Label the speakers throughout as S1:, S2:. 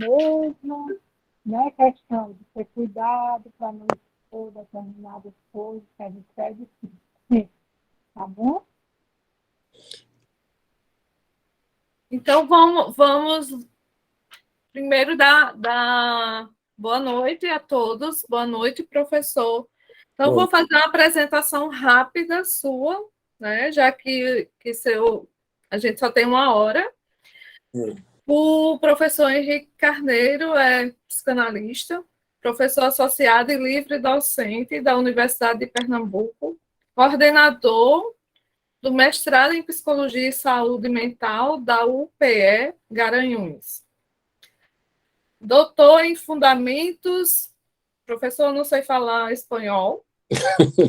S1: mesmo, né? Questão de ter cuidado para não expor determinadas coisas que a gente pede, sim. Tá bom?
S2: Então, vamos primeiro dar boa noite a todos. Boa noite, professor. Então, vou fazer uma apresentação rápida sua, né? Já que a gente só tem uma hora. O professor Henrique Carneiro é psicanalista, professor associado e livre docente da Universidade de Pernambuco, coordenador do mestrado em Psicologia e Saúde Mental da UPE Garanhuns. Doutor em Fundamentos, professor, não sei falar espanhol.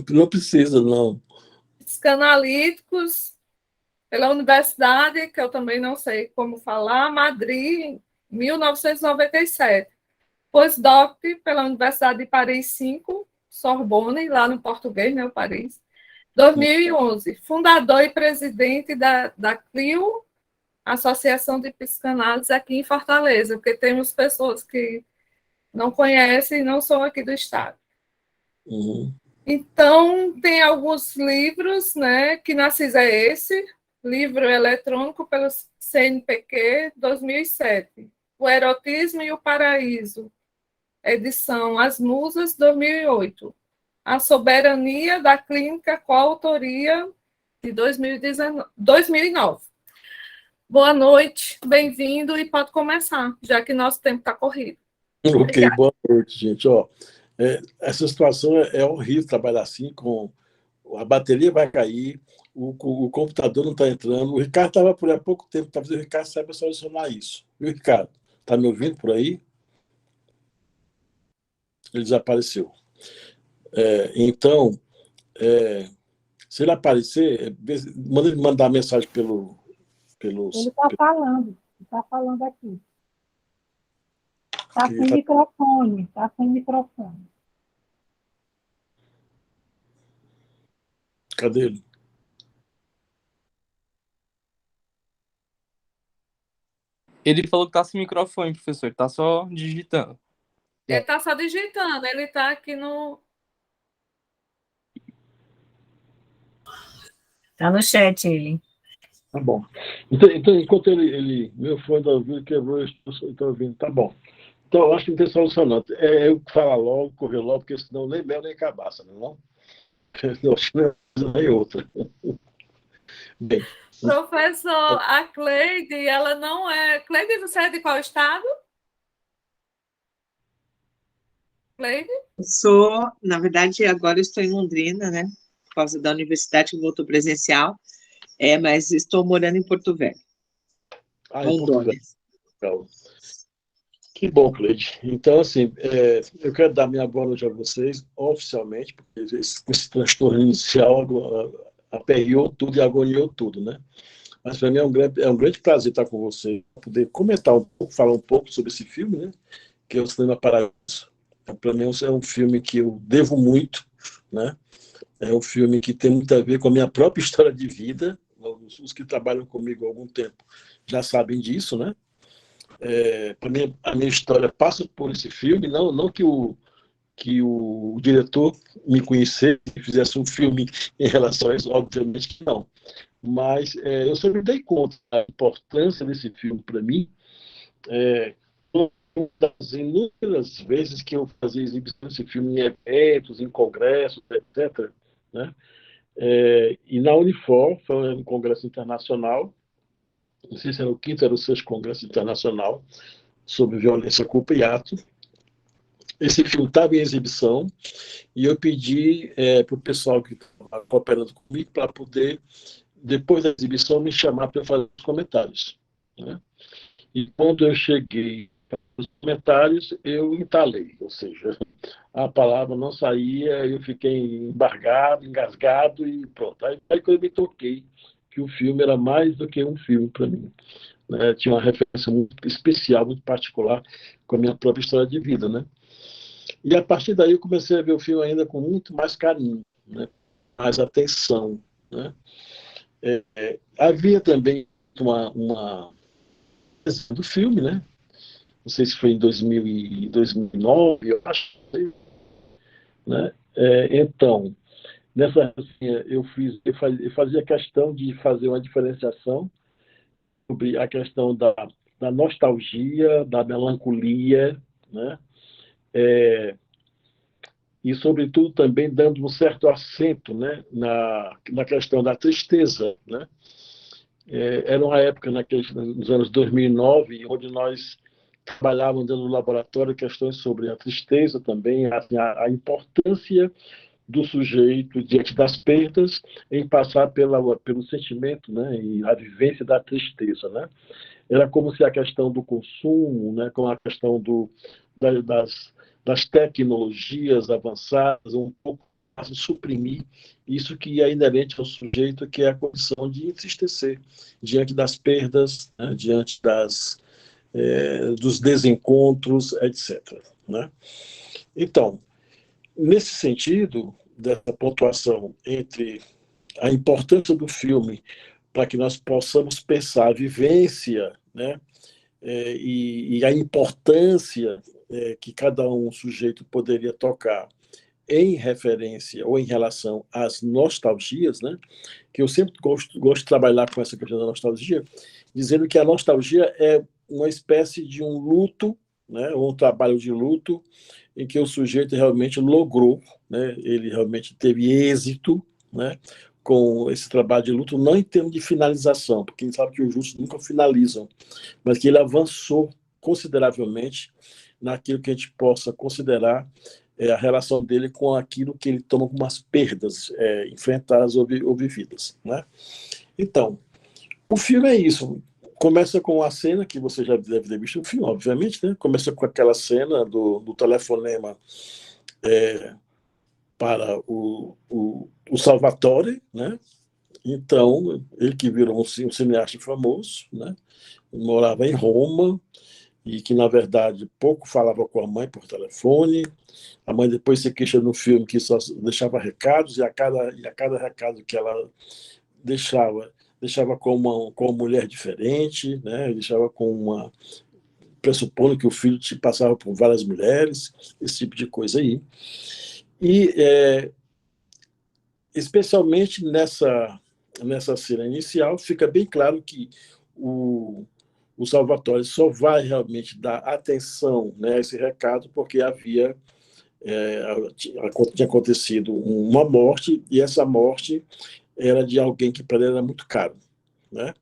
S3: Não precisa, não.
S2: Psicanalíticos pela Universidade, que eu também não sei como falar, Madrid, em 1997. Pós-doc pela Universidade de Paris 5, Sorbonne, lá no português, né, o Paris, 2011. Fundador e presidente da CLIO, Associação de Psicanálise aqui em Fortaleza, porque temos pessoas que não conhecem e não são aqui do estado.
S3: Uhum.
S2: Então, tem alguns livros, né? Que Narciso é esse? Livro eletrônico pelo CNPq, 2007. O Erotismo e o Paraíso, edição As Musas, 2008. A Soberania da Clínica, coautoria de 2009. Boa noite, bem-vindo e pode começar, já que nosso tempo está corrido.
S3: Ok,
S2: Obrigada.
S3: boa noite, gente. Essa situação é horrível trabalhar assim, com a bateria vai cair, o computador não está entrando. O Ricardo estava por aí há pouco tempo, talvez o Ricardo saiba solucionar isso. E o Ricardo, está me ouvindo por aí? Ele desapareceu. Então, se ele aparecer, manda ele mandar mensagem pelo...
S1: Ele está falando aqui. Está sem microfone, está sem microfone.
S3: Cadê ele?
S4: Ele falou que está sem microfone, professor. Está só digitando.
S2: Ele está só digitando, ele está aqui no...
S5: Está no chat ele.
S3: Tá bom. Então enquanto meu fone da ouvido quebrou, eu estou ouvindo. Tá bom. Então, eu acho que não tem solução, não. Eu falar logo, correr logo, porque senão nem mel nem cabaça, não é? Não, acho que não é coisa nem outra. Bem.
S2: Professor, a Cleide, ela não é... Cleide, você é de qual estado? Cleide?
S6: Na verdade, agora eu estou em Londrina, né? Por causa da universidade que voltou presencial, mas estou morando em Porto Velho.
S3: Em Porto Velho. Que bom, Cleide. Então, assim, eu quero dar minha boa noite a vocês, oficialmente, porque esse transtorno inicial aperreou tudo e agoniou tudo, né? Mas para mim é um grande prazer estar com vocês, poder comentar um pouco, falar um pouco sobre esse filme, né? Que é o Cinema Paraíso. Para mim é um filme que eu devo muito, né? É um filme que tem muito a ver com a minha própria história de vida. Os que trabalham comigo há algum tempo já sabem disso, né? Para mim, a minha história passa por esse filme, não que o diretor me conhecesse e fizesse um filme em relação a isso, obviamente que não. Mas eu só me dei conta da importância desse filme para mim, uma das inúmeras vezes que eu fazia exibição desse filme em eventos, em congressos, etc., né? E na Unifor, foi um congresso internacional, não sei se era o quinto ou o sexto congresso internacional sobre violência, culpa e ato. Esse filme estava em exibição e eu pedi para o pessoal que estava cooperando comigo para poder, depois da exibição, me chamar para fazer os comentários, né? E quando eu cheguei nos comentários, eu entalei, ou seja, a palavra não saía, eu fiquei embargado, engasgado e pronto. Aí que eu me toquei que o filme era mais do que um filme para mim, né? Tinha uma referência muito especial, muito particular com a minha própria história de vida, né? E a partir daí eu comecei a ver o filme ainda com muito mais carinho, né? Mais atenção, né? Havia também uma do filme, né? não sei se foi em 2009, eu acho, né? Então, nessa resenha eu fazia questão de fazer uma diferenciação sobre a questão da nostalgia, da melancolia, né? E, sobretudo, também dando um certo acento, né, na questão da tristeza, né? Era uma época, nos anos 2009, onde nós trabalhávamos dentro do laboratório questões sobre a tristeza também, a importância do sujeito diante das perdas em passar pelo sentimento, né, e a vivência da tristeza, né? Era como se a questão do consumo, né, com a questão das tecnologias avançadas, um pouco suprimir isso que é inerente ao sujeito, que é a condição de entristecer diante das perdas, né, diante dos desencontros, etc., né? Então, nesse sentido, dessa pontuação entre a importância do filme para que nós possamos pensar a vivência, né, e a importância que cada sujeito poderia tocar em referência ou em relação às nostalgias, né, que eu sempre gosto de trabalhar com essa questão da nostalgia, dizendo que a nostalgia é uma espécie de um luto, né, ou um trabalho de luto, em que o sujeito realmente logrou, né, ele realmente teve êxito, né, com esse trabalho de luto, não em termos de finalização, porque a gente sabe que os lutos nunca finalizam, mas que ele avançou consideravelmente naquilo que a gente possa considerar a relação dele com aquilo que ele toma como as perdas enfrentadas ou vividas, né? Então, o filme é isso. Começa com a cena que você já deve ter visto no filme, obviamente, né? Começa com aquela cena do telefonema para o Salvatore, né? Então, ele que virou um cineasta famoso, né? Morava em Roma e que, na verdade, pouco falava com a mãe por telefone. A mãe depois se queixa no filme que só deixava recados e a cada recado que ela deixava com uma mulher diferente, né? Deixava pressupondo que o filho passava por várias mulheres, esse tipo de coisa aí. E, especialmente nessa cena inicial, fica bem claro que o Salvatore só vai realmente dar atenção, né, a esse recado porque tinha acontecido uma morte, e essa morte era de alguém que para ele era muito caro, né?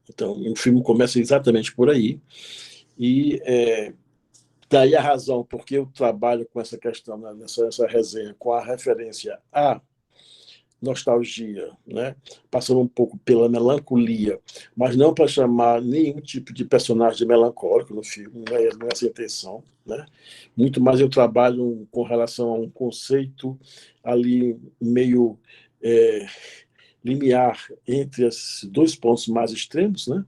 S3: Então, o filme começa exatamente por aí, e daí a razão porque eu trabalho com essa questão, né, nessa resenha, com a referência à nostalgia, né? Passando um pouco pela melancolia, mas não para chamar nenhum tipo de personagem melancólico no filme, não é essa a intenção, né? Muito mais eu trabalho com relação a um conceito ali meio limiar entre esses dois pontos mais extremos, né?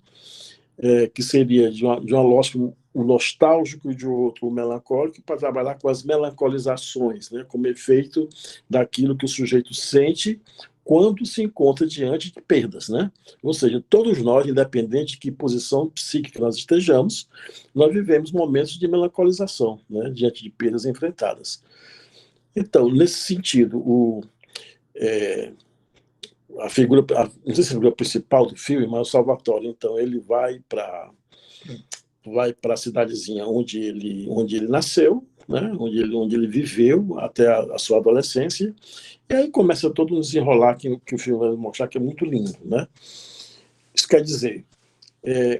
S3: Que seria de uma lógica um nostálgico e de outro o melancólico, para trabalhar com as melancolizações, né, como efeito daquilo que o sujeito sente quando se encontra diante de perdas, né? Ou seja, todos nós, independente de que posição psíquica nós estejamos, nós vivemos momentos de melancolização, né, diante de perdas enfrentadas. Então, nesse sentido, a figura, não sei se é a figura principal do filme, mas o Salvatore, então, ele vai para a cidadezinha onde ele nasceu, né? onde ele viveu até a sua adolescência, e aí começa todo um desenrolar que o filme vai mostrar que é muito lindo, né? Isso quer dizer,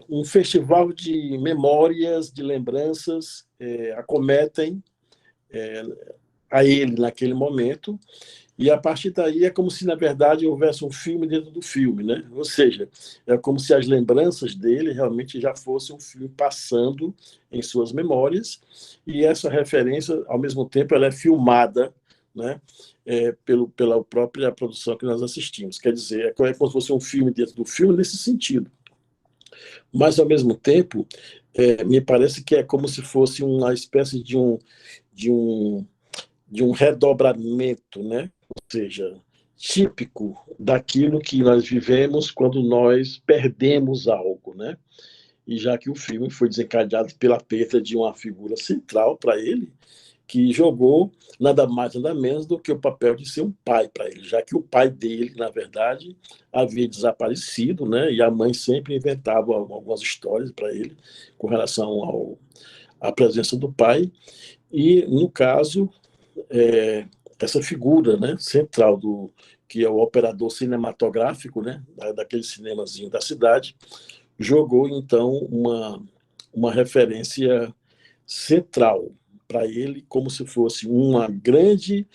S3: um festival de memórias, de lembranças acometem a ele naquele momento, e a partir daí é como se, na verdade, houvesse um filme dentro do filme, né? Ou seja, é como se as lembranças dele realmente já fossem um filme passando em suas memórias, e essa referência, ao mesmo tempo, ela é filmada, né? Pela própria produção que nós assistimos. Quer dizer, é como se fosse um filme dentro do filme nesse sentido. Mas, ao mesmo tempo, me parece que é como se fosse uma espécie de um redobramento, né? Ou seja, típico daquilo que nós vivemos quando nós perdemos algo, né? e já que o filme foi desencadeado pela perda de uma figura central para ele, que jogou nada mais, nada menos do que o papel de ser um pai para ele, já que o pai dele, na verdade, havia desaparecido, né? E a mãe sempre inventava algumas histórias para ele com relação à presença do pai. E, no caso, essa figura, né, central que é o operador cinematográfico, né, daquele cinemazinho da cidade, jogou, então, uma referência central para ele, como se fosse um grande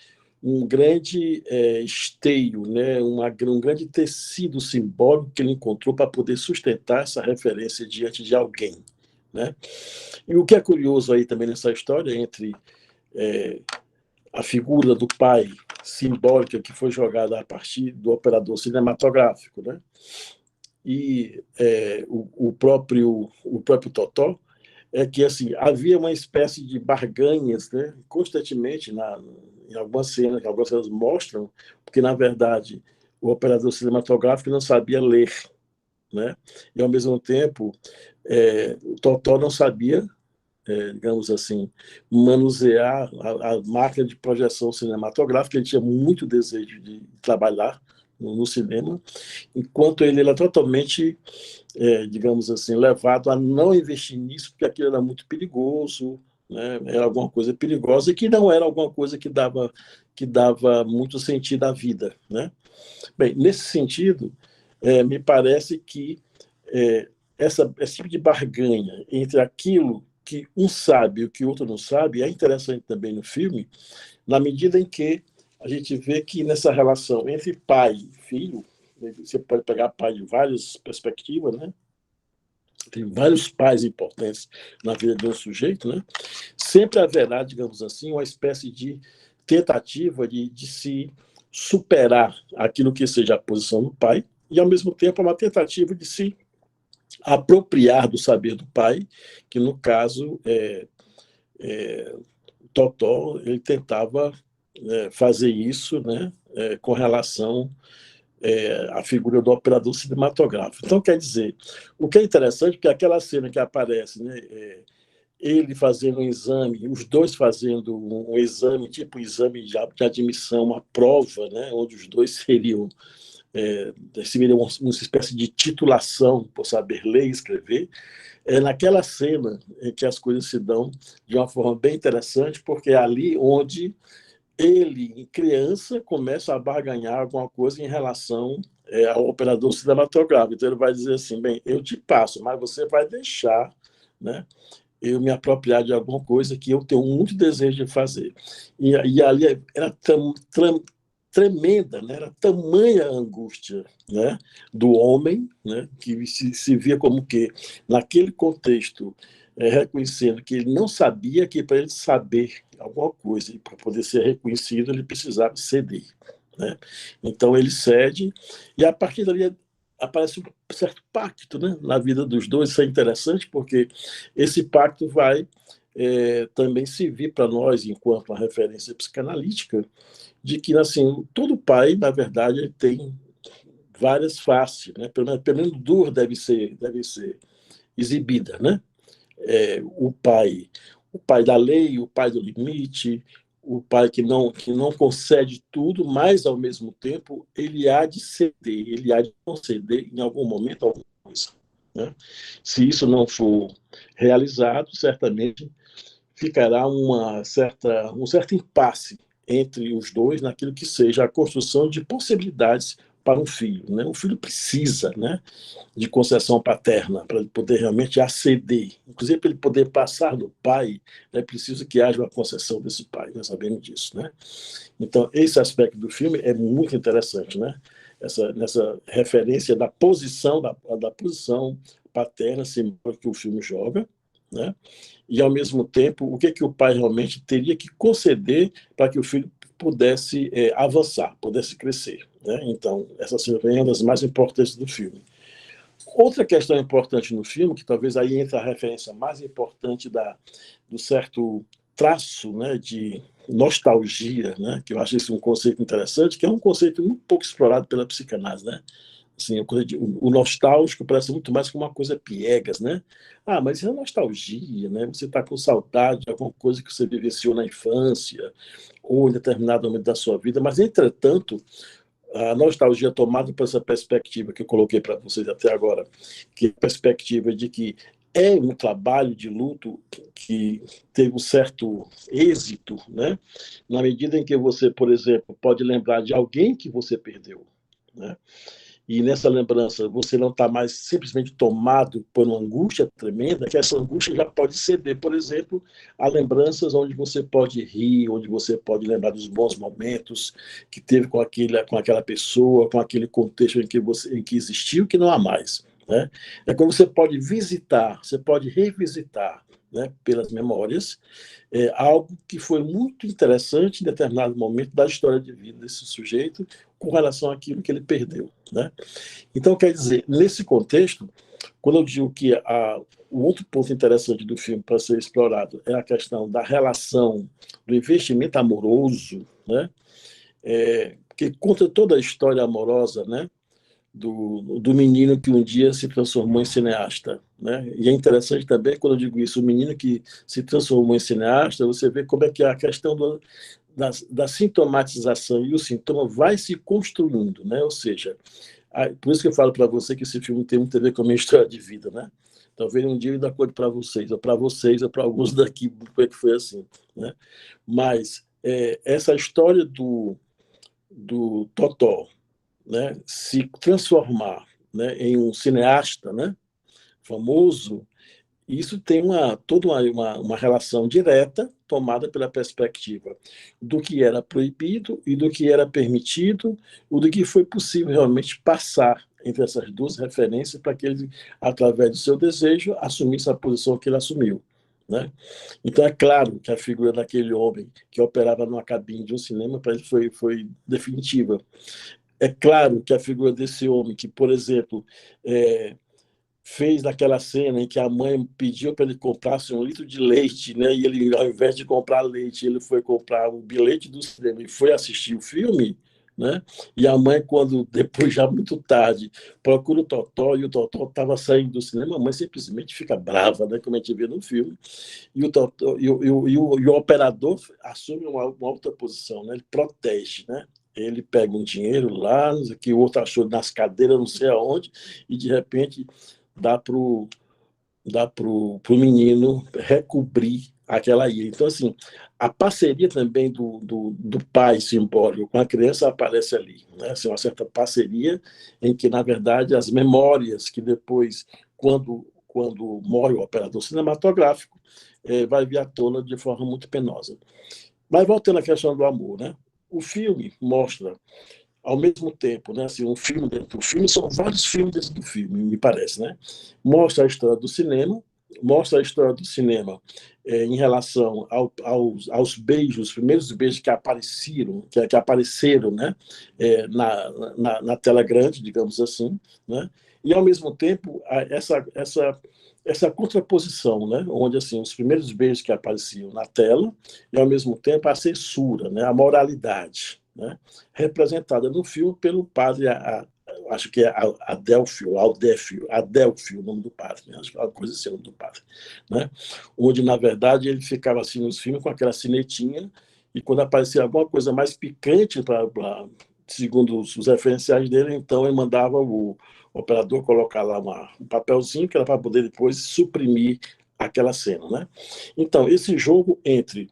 S3: esteio, né? Um grande tecido simbólico que ele encontrou para poder sustentar essa referência diante de alguém, né? E o que é curioso aí também nessa história, entre a figura do pai simbólica que foi jogada a partir do operador cinematográfico, né? E o próprio Totó, é que assim, havia uma espécie de barganhas, né, constantemente em algumas cenas mostram, porque, na verdade, o operador cinematográfico não sabia ler, né? E, ao mesmo tempo, o Totó não sabia, digamos assim, manusear a máquina de projeção cinematográfica. Ele tinha muito desejo de trabalhar no cinema, enquanto ele era totalmente, digamos assim, levado a não investir nisso, porque aquilo era muito perigoso, né? Era alguma coisa perigosa e que não era alguma coisa que dava muito sentido à vida, né? Bem, nesse sentido, me parece que esse tipo de barganha entre aquilo que um sabe e o que o outro não sabe é interessante também no filme, na medida em que a gente vê que nessa relação entre pai e filho, você pode pegar pai de várias perspectivas, né? Tem vários pais importantes na vida de um sujeito, né? Sempre haverá, digamos assim, uma espécie de tentativa de se superar aquilo que seja a posição do pai, e, ao mesmo tempo, uma tentativa de se apropriar do saber do pai, que, no caso, Totó, ele tentava fazer isso, né, com relação à figura do operador cinematográfico. Então, quer dizer, o que é interessante, porque aquela cena que aparece, né, ele fazendo um exame, os dois fazendo um exame, tipo um exame de admissão, uma prova, né, onde os dois seriam uma espécie de titulação por saber ler e escrever. É naquela cena em que as coisas se dão de uma forma bem interessante, porque é ali onde ele, criança, começa a barganhar alguma coisa em relação ao operador cinematográfico. Então, ele vai dizer assim, bem, eu te passo, mas você vai deixar, né, eu me apropriar de alguma coisa que eu tenho muito desejo de fazer. E ali era tremenda, né? Era tamanha a angústia, né, do homem, né, que se via como que, naquele contexto, reconhecendo que ele não sabia, que para ele saber alguma coisa e para poder ser reconhecido ele precisava ceder, né? Então ele cede e a partir dali aparece um certo pacto, né, na vida dos dois. Isso é interessante porque esse pacto vai também servir para nós enquanto uma referência psicanalítica de que, assim, todo pai, na verdade, tem várias faces, né? Pelo menos duas deve ser exibida, né? O pai da lei, o pai do limite, o pai que não concede tudo, mas, ao mesmo tempo, ele há de ceder, ele há de conceder em algum momento alguma coisa, né? Se isso não for realizado, certamente ficará um certo impasse entre os dois naquilo que seja a construção de possibilidades para um filho, né? O filho precisa, né, de concessão paterna para ele poder realmente aceder. Inclusive, para ele poder passar do pai, é preciso que haja uma concessão desse pai. Nós sabemos disso, né? Então, esse aspecto do filme é muito interessante, né? Nessa referência da posição paterna simbólica que o filme joga, né? E, ao mesmo tempo, o que o pai realmente teria que conceder para que o filho pudesse avançar, pudesse crescer, né? Então, essa cena é uma das mais importantes do filme. Outra questão importante no filme, que talvez aí entre a referência mais importante do certo traço, né, de nostalgia, né, que eu acho isso um conceito interessante, que é um conceito muito pouco explorado pela psicanálise, né? Assim, o nostálgico parece muito mais como uma coisa piegas, né? Ah, mas isso é nostalgia, né? Você está com saudade de alguma coisa que você vivenciou na infância ou em determinado momento da sua vida, mas, entretanto, a nostalgia tomada por essa perspectiva que eu coloquei para vocês até agora, que é a perspectiva de que é um trabalho de luto que teve um certo êxito, né? Na medida em que você, por exemplo, pode lembrar de alguém que você perdeu, né? E nessa lembrança você não está mais simplesmente tomado por uma angústia tremenda, que essa angústia já pode ceder, por exemplo, a lembranças onde você pode rir, onde você pode lembrar dos bons momentos que teve com aquela pessoa, com aquele contexto em que existiu, que não há mais, né? É quando você pode visitar, você pode revisitar, né, pelas memórias, algo que foi muito interessante em determinado momento da história de vida desse sujeito com relação àquilo que ele perdeu, né? Então, quer dizer, nesse contexto, quando eu digo que o outro ponto interessante do filme para ser explorado é a questão da relação do investimento amoroso, né? Que conta toda a história amorosa, né, do menino que um dia se transformou em cineasta, né? E é interessante também, quando eu digo isso, o menino que se transformou em cineasta, você vê como é que a questão da sintomatização e o sintoma vai se construindo, né? Ou seja, por isso que eu falo para você que esse filme tem muito a ver com a minha história de vida, né? Talvez um dia eu dê conta para vocês, ou para alguns daqui, porque foi assim, né? Mas essa história do Totó, né, se transformar, né, em um cineasta, né, famoso, isso tem toda uma relação direta tomada pela perspectiva do que era proibido e do que era permitido, ou do que foi possível realmente passar entre essas duas referências para que ele, através do seu desejo, assumisse a posição que ele assumiu, né? Então, é claro que a figura daquele homem que operava numa cabine de um cinema para ele foi definitiva. É claro que a figura desse homem que, por exemplo, fez naquela cena em que a mãe pediu para ele comprasse 1 litro de leite, né? E ele, ao invés de comprar leite, ele foi comprar o bilhete do cinema e foi assistir o filme, né? E a mãe, quando depois, já muito tarde, procura o Totó, e o Totó estava saindo do cinema, a mãe simplesmente fica brava, né? Como a gente vê no filme, e o Totó, e o operador assume uma outra posição, né? Ele protege, né? Ele pega um dinheiro lá, que o outro achou nas cadeiras, não sei aonde, e de repente dá pro menino recobrir aquela ilha. Então, assim, a parceria também do pai simbólico com a criança aparece ali, né? Assim, uma certa parceria em que, na verdade, as memórias que depois, quando morre o operador cinematográfico, vai vir à tona de forma muito penosa. Mas voltando à questão do amor, né? O filme mostra, ao mesmo tempo, né, assim, um filme dentro do filme, são vários filmes dentro do filme, me parece, né? Mostra a história do cinema, em relação aos beijos, os primeiros beijos que apareceram, né, na tela grande, digamos assim, né? E, ao mesmo tempo, essa contraposição, né, onde assim os primeiros beijos que apareciam na tela e, ao mesmo tempo, a censura, né, a moralidade, né, representada no filme pelo padre, acho que é Adelfio, o nome do padre, né? Acho que é uma coisa assim, o nome do padre, né? Onde, na verdade, ele ficava assim nos filmes com aquela sinetinha, e quando aparecia alguma coisa mais picante, segundo os referenciais dele, então ele mandava o operador colocar lá um papelzinho que era para poder depois suprimir aquela cena, né? Então, esse jogo entre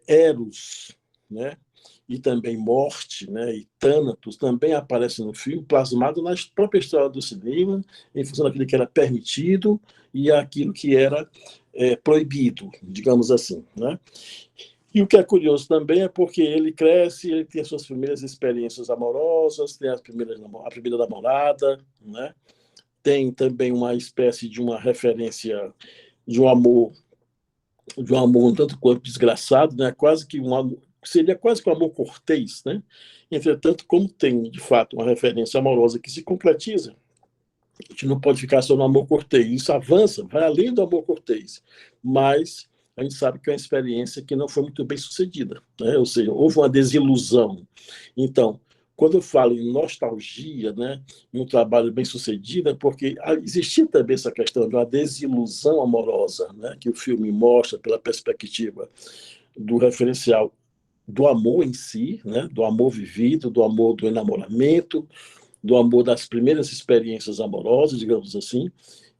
S3: Eros, né, e também morte, né, e Thanatos também aparece no filme, plasmado na própria história do cinema, em função daquilo que era permitido e aquilo que era proibido, digamos assim, né? E o que é curioso também é porque ele cresce, ele tem as suas primeiras experiências amorosas, tem a primeira namorada, né? Tem também uma espécie de uma referência de um amor um tanto quanto desgraçado, né? Seria quase que um amor cortês, né? Entretanto, como tem, de fato, uma referência amorosa que se concretiza, a gente não pode ficar só no amor cortês. Isso avança, vai além do amor cortês. Mas a gente sabe que é uma experiência que não foi muito bem sucedida, né? Ou seja, houve uma desilusão. Então, quando eu falo em nostalgia, né, em um trabalho bem sucedido, é porque existia também essa questão de uma desilusão amorosa, né, que o filme mostra pela perspectiva do referencial do amor em si, né, do amor vivido, do amor do enamoramento, do amor das primeiras experiências amorosas, digamos assim,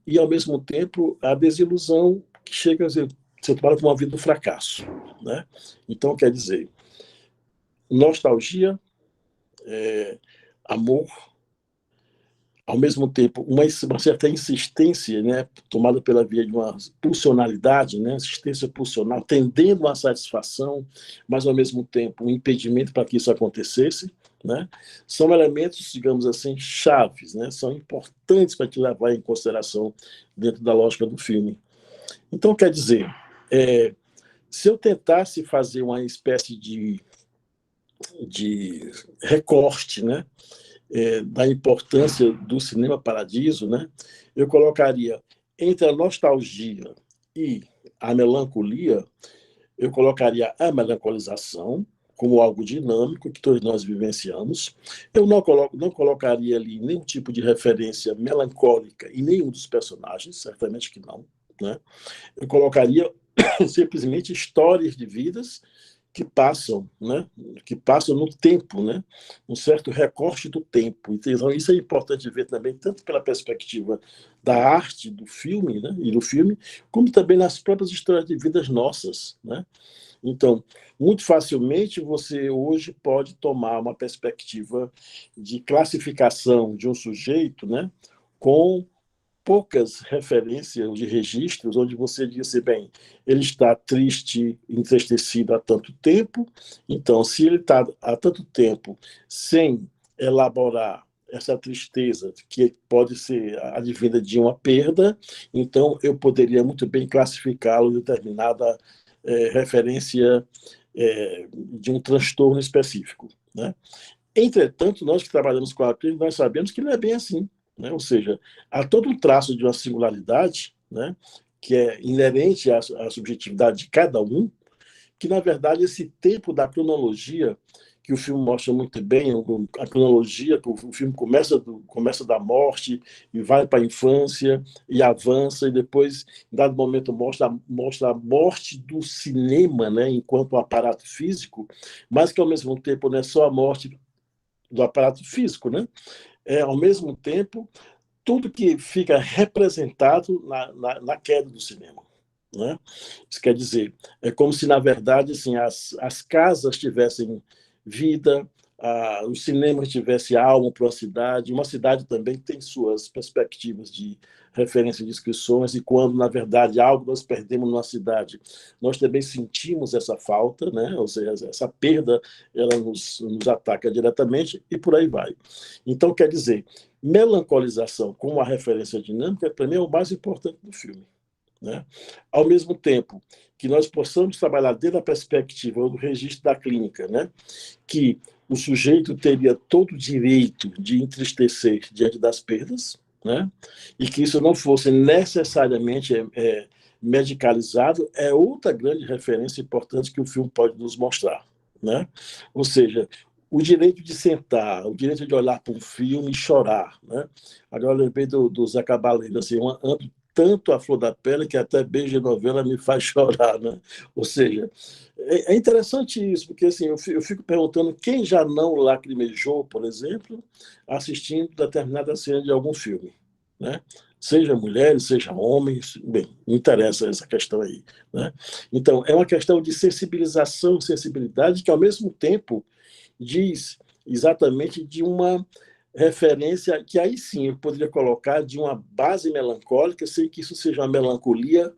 S3: e, ao mesmo tempo, a desilusão que chega a ser tomada como uma vida do fracasso. Né? Então, quer dizer, nostalgia, amor, ao mesmo tempo, uma certa insistência, né, tomada pela via de uma pulsionalidade, né, insistência pulsional, tendendo à satisfação, mas, ao mesmo tempo, um impedimento para que isso acontecesse, né, são elementos, digamos assim, chaves, né, são importantes para te levar em consideração dentro da lógica do filme. Então, quer dizer, se eu tentasse fazer uma espécie de recorte, né, da importância do Cinema Paradiso, né, eu colocaria entre a nostalgia e a melancolia, eu colocaria a melancolização como algo dinâmico que todos nós vivenciamos. Eu não colocaria ali nenhum tipo de referência melancólica em nenhum dos personagens, certamente que não. Né? Eu colocaria simplesmente histórias de vidas que passam, né? Que passam no tempo, né? Um certo recorte do tempo. Então, isso é importante ver também, tanto pela perspectiva da arte do filme, né? E do filme, como também nas próprias histórias de vidas nossas. Né? Então, muito facilmente, você hoje pode tomar uma perspectiva de classificação de um sujeito, né? Com poucas referências de registros onde você disse, bem, ele está triste, entristecido há tanto tempo, então, se ele está há tanto tempo sem elaborar essa tristeza, que pode ser advinda de uma perda, então eu poderia muito bem classificá-lo em determinada referência de um transtorno específico. Né? Entretanto, nós que trabalhamos com a clínica, nós sabemos que não é bem assim. Né? Ou seja, há todo um traço de uma singularidade, né, que é inerente à subjetividade de cada um, que, na verdade, esse tempo da cronologia, que o filme mostra muito bem, a cronologia, que o filme começa da morte e vai para a infância e avança, e depois, em dado momento, mostra a morte do cinema, né, enquanto aparato físico, mas que, ao mesmo tempo, não é só a morte do aparato físico, né? Ao mesmo tempo, tudo que fica representado na queda do cinema. Né? Isso quer dizer, é como se, na verdade, assim, as casas tivessem vida, o cinema tivesse alma para uma cidade também tem suas perspectivas de referência de inscrições, e quando, na verdade, algo nós perdemos numa cidade, nós também sentimos essa falta, né? Ou seja, essa perda, ela nos ataca diretamente, e por aí vai. Então, quer dizer, melancolização como uma referência dinâmica, para mim, é o mais importante do filme. Né? Ao mesmo tempo que nós possamos trabalhar dentro da perspectiva do registro da clínica, né? Que o sujeito teria todo o direito de entristecer diante das perdas, né? E que isso não fosse necessariamente medicalizado, é outra grande referência importante que o filme pode nos mostrar. Né? Ou seja, o direito de sentar, o direito de olhar para um filme e chorar. Né? Agora eu lembrei do Zé Cabaleiro, assim, ando tanto a flor da pele que até beijo de novela me faz chorar. Né? Ou seja, é interessante isso, porque assim, eu fico perguntando quem já não lacrimejou, por exemplo, assistindo determinada cena de algum filme. Né? Seja mulheres, seja homens, bem, não interessa essa questão aí. Né? Então, é uma questão de sensibilização, sensibilidade, que ao mesmo tempo diz exatamente de uma referência que aí sim eu poderia colocar de uma base melancólica, sem que isso seja uma melancolia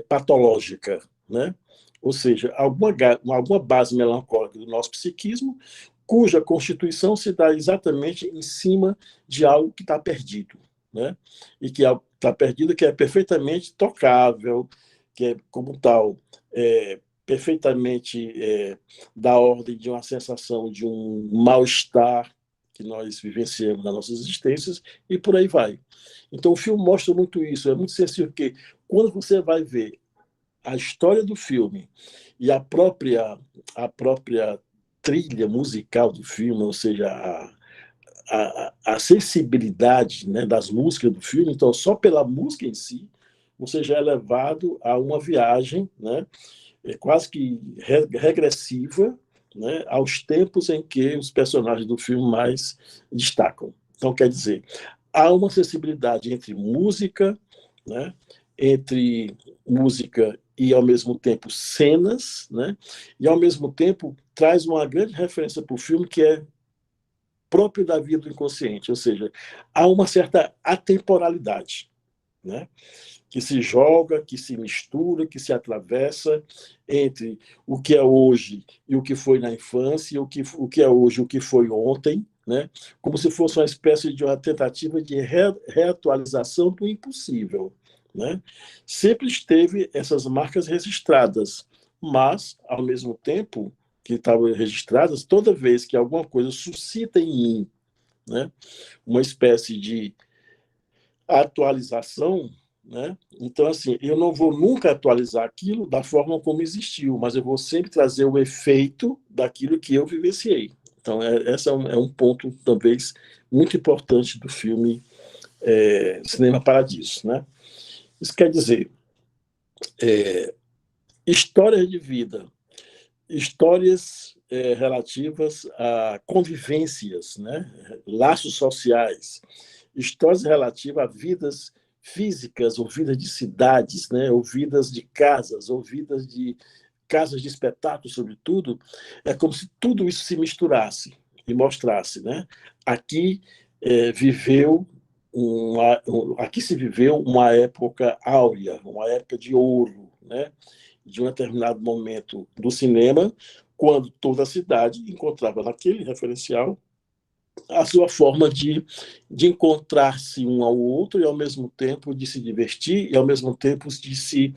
S3: patológica, né? Ou seja, alguma base melancólica do nosso psiquismo, cuja constituição se dá exatamente em cima de algo que está perdido. Né? E que está perdido, que é perfeitamente tocável, que é, como tal, perfeitamente da ordem de uma sensação de um mal-estar que nós vivenciamos nas nossas existências, e por aí vai. Então, o filme mostra muito isso, é muito sensível, porque quando você vai ver a história do filme e a própria trilha musical do filme, ou seja, a sensibilidade, né, das músicas do filme, então só pela música em si, você já é levado a uma viagem, né, quase que regressiva, né, aos tempos em que os personagens do filme mais destacam. Então, quer dizer, há uma sensibilidade entre música, né, entre música e, ao mesmo tempo, cenas, né, e, ao mesmo tempo, traz uma grande referência para o filme que é próprio da vida do inconsciente, ou seja, há uma certa atemporalidade, né, que se joga, que se mistura, que se atravessa entre o que é hoje e o que foi na infância, e o que é hoje e o que foi ontem, né? Como se fosse uma espécie de uma tentativa de reatualização do impossível, né? Sempre esteve essas marcas registradas, mas, ao mesmo tempo que estavam registradas, toda vez que alguma coisa suscita em mim, né, uma espécie de atualização, né? Então, assim, eu não vou nunca atualizar aquilo da forma como existiu, mas eu vou sempre trazer o efeito daquilo que eu vivenciei. Então, esse é um ponto, talvez, muito importante do filme Cinema Paradiso, né? Isso quer dizer, histórias de vida, histórias relativas a convivências, né? Laços sociais, histórias relativas a vidas físicas, ou vidas de cidades, né? Ou vidas de casas, ou vidas de casas de espetáculo, sobretudo, é como se tudo isso se misturasse e mostrasse, né? Aqui aqui se viveu uma época áurea, uma época de ouro, né? De um determinado momento do cinema, quando toda a cidade encontrava naquele referencial a sua forma de encontrar-se um ao outro e, ao mesmo tempo, de se divertir e, ao mesmo tempo, de se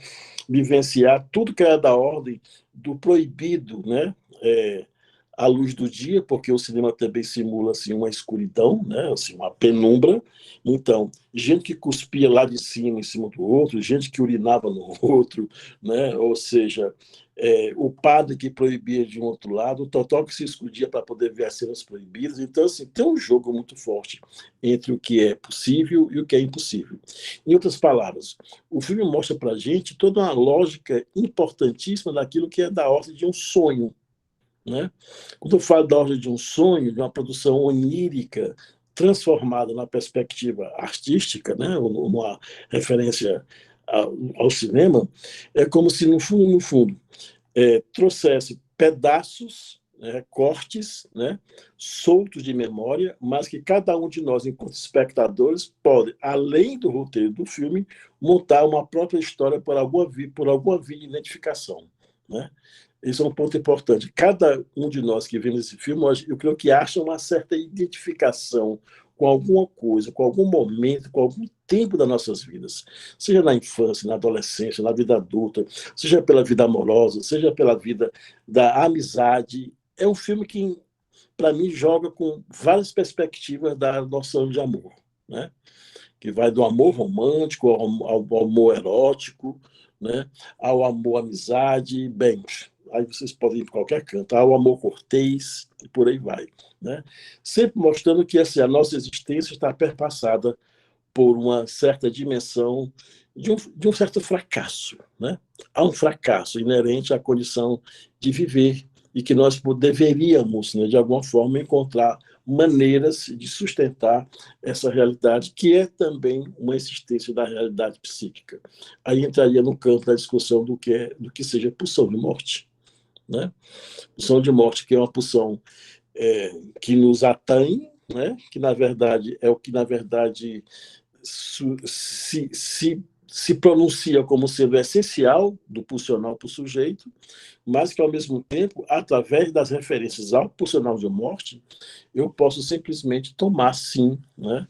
S3: vivenciar tudo que era da ordem do proibido, né? À luz do dia, porque o cinema também simula assim, uma escuridão, né? Assim, uma penumbra. Então, gente que cuspia lá de cima em cima do outro, gente que urinava no outro, né? Ou seja, o padre que proibia de um outro lado, o total que se escondia para poder ver as cenas proibidas. Então, assim, tem um jogo muito forte entre o que é possível e o que é impossível. Em outras palavras, o filme mostra para a gente toda uma lógica importantíssima daquilo que é da ordem de um sonho, né? Quando eu falo da ordem de um sonho, de uma produção onírica, transformada na perspectiva artística, né? Uma referência ao cinema, é como se, no fundo, trouxesse pedaços, né, cortes, né, soltos de memória, mas que cada um de nós, enquanto espectadores, pode, além do roteiro do filme, montar uma própria história por alguma via de identificação, né? Esse é um ponto importante. Cada um de nós que vê nesse filme, eu creio que acha uma certa identificação com alguma coisa, com algum momento, com algum tempo das nossas vidas, seja na infância, na adolescência, na vida adulta, seja pela vida amorosa, seja pela vida da amizade. É um filme que, para mim, joga com várias perspectivas da noção de amor, né? Que vai do amor romântico ao amor erótico, né? Ao amor amizade, bem, aí vocês podem ir para qualquer canto, ao amor cortês, e por aí vai, né? Sempre mostrando que assim, a nossa existência está perpassada por uma certa dimensão de um certo fracasso, né? Há um fracasso inerente à condição de viver e que nós deveríamos, né, de alguma forma, encontrar maneiras de sustentar essa realidade, que é também uma existência da realidade psíquica. Aí entraria no campo da discussão do que seja pulsão de morte, né? Pulsão de morte, que é uma pulsão que nos atém, né? Que, na verdade, é o que, na verdade, se pronuncia como sendo essencial do pulsional para o sujeito, mas que, ao mesmo tempo, através das referências ao pulsional de morte, eu posso simplesmente tomar, sim, né,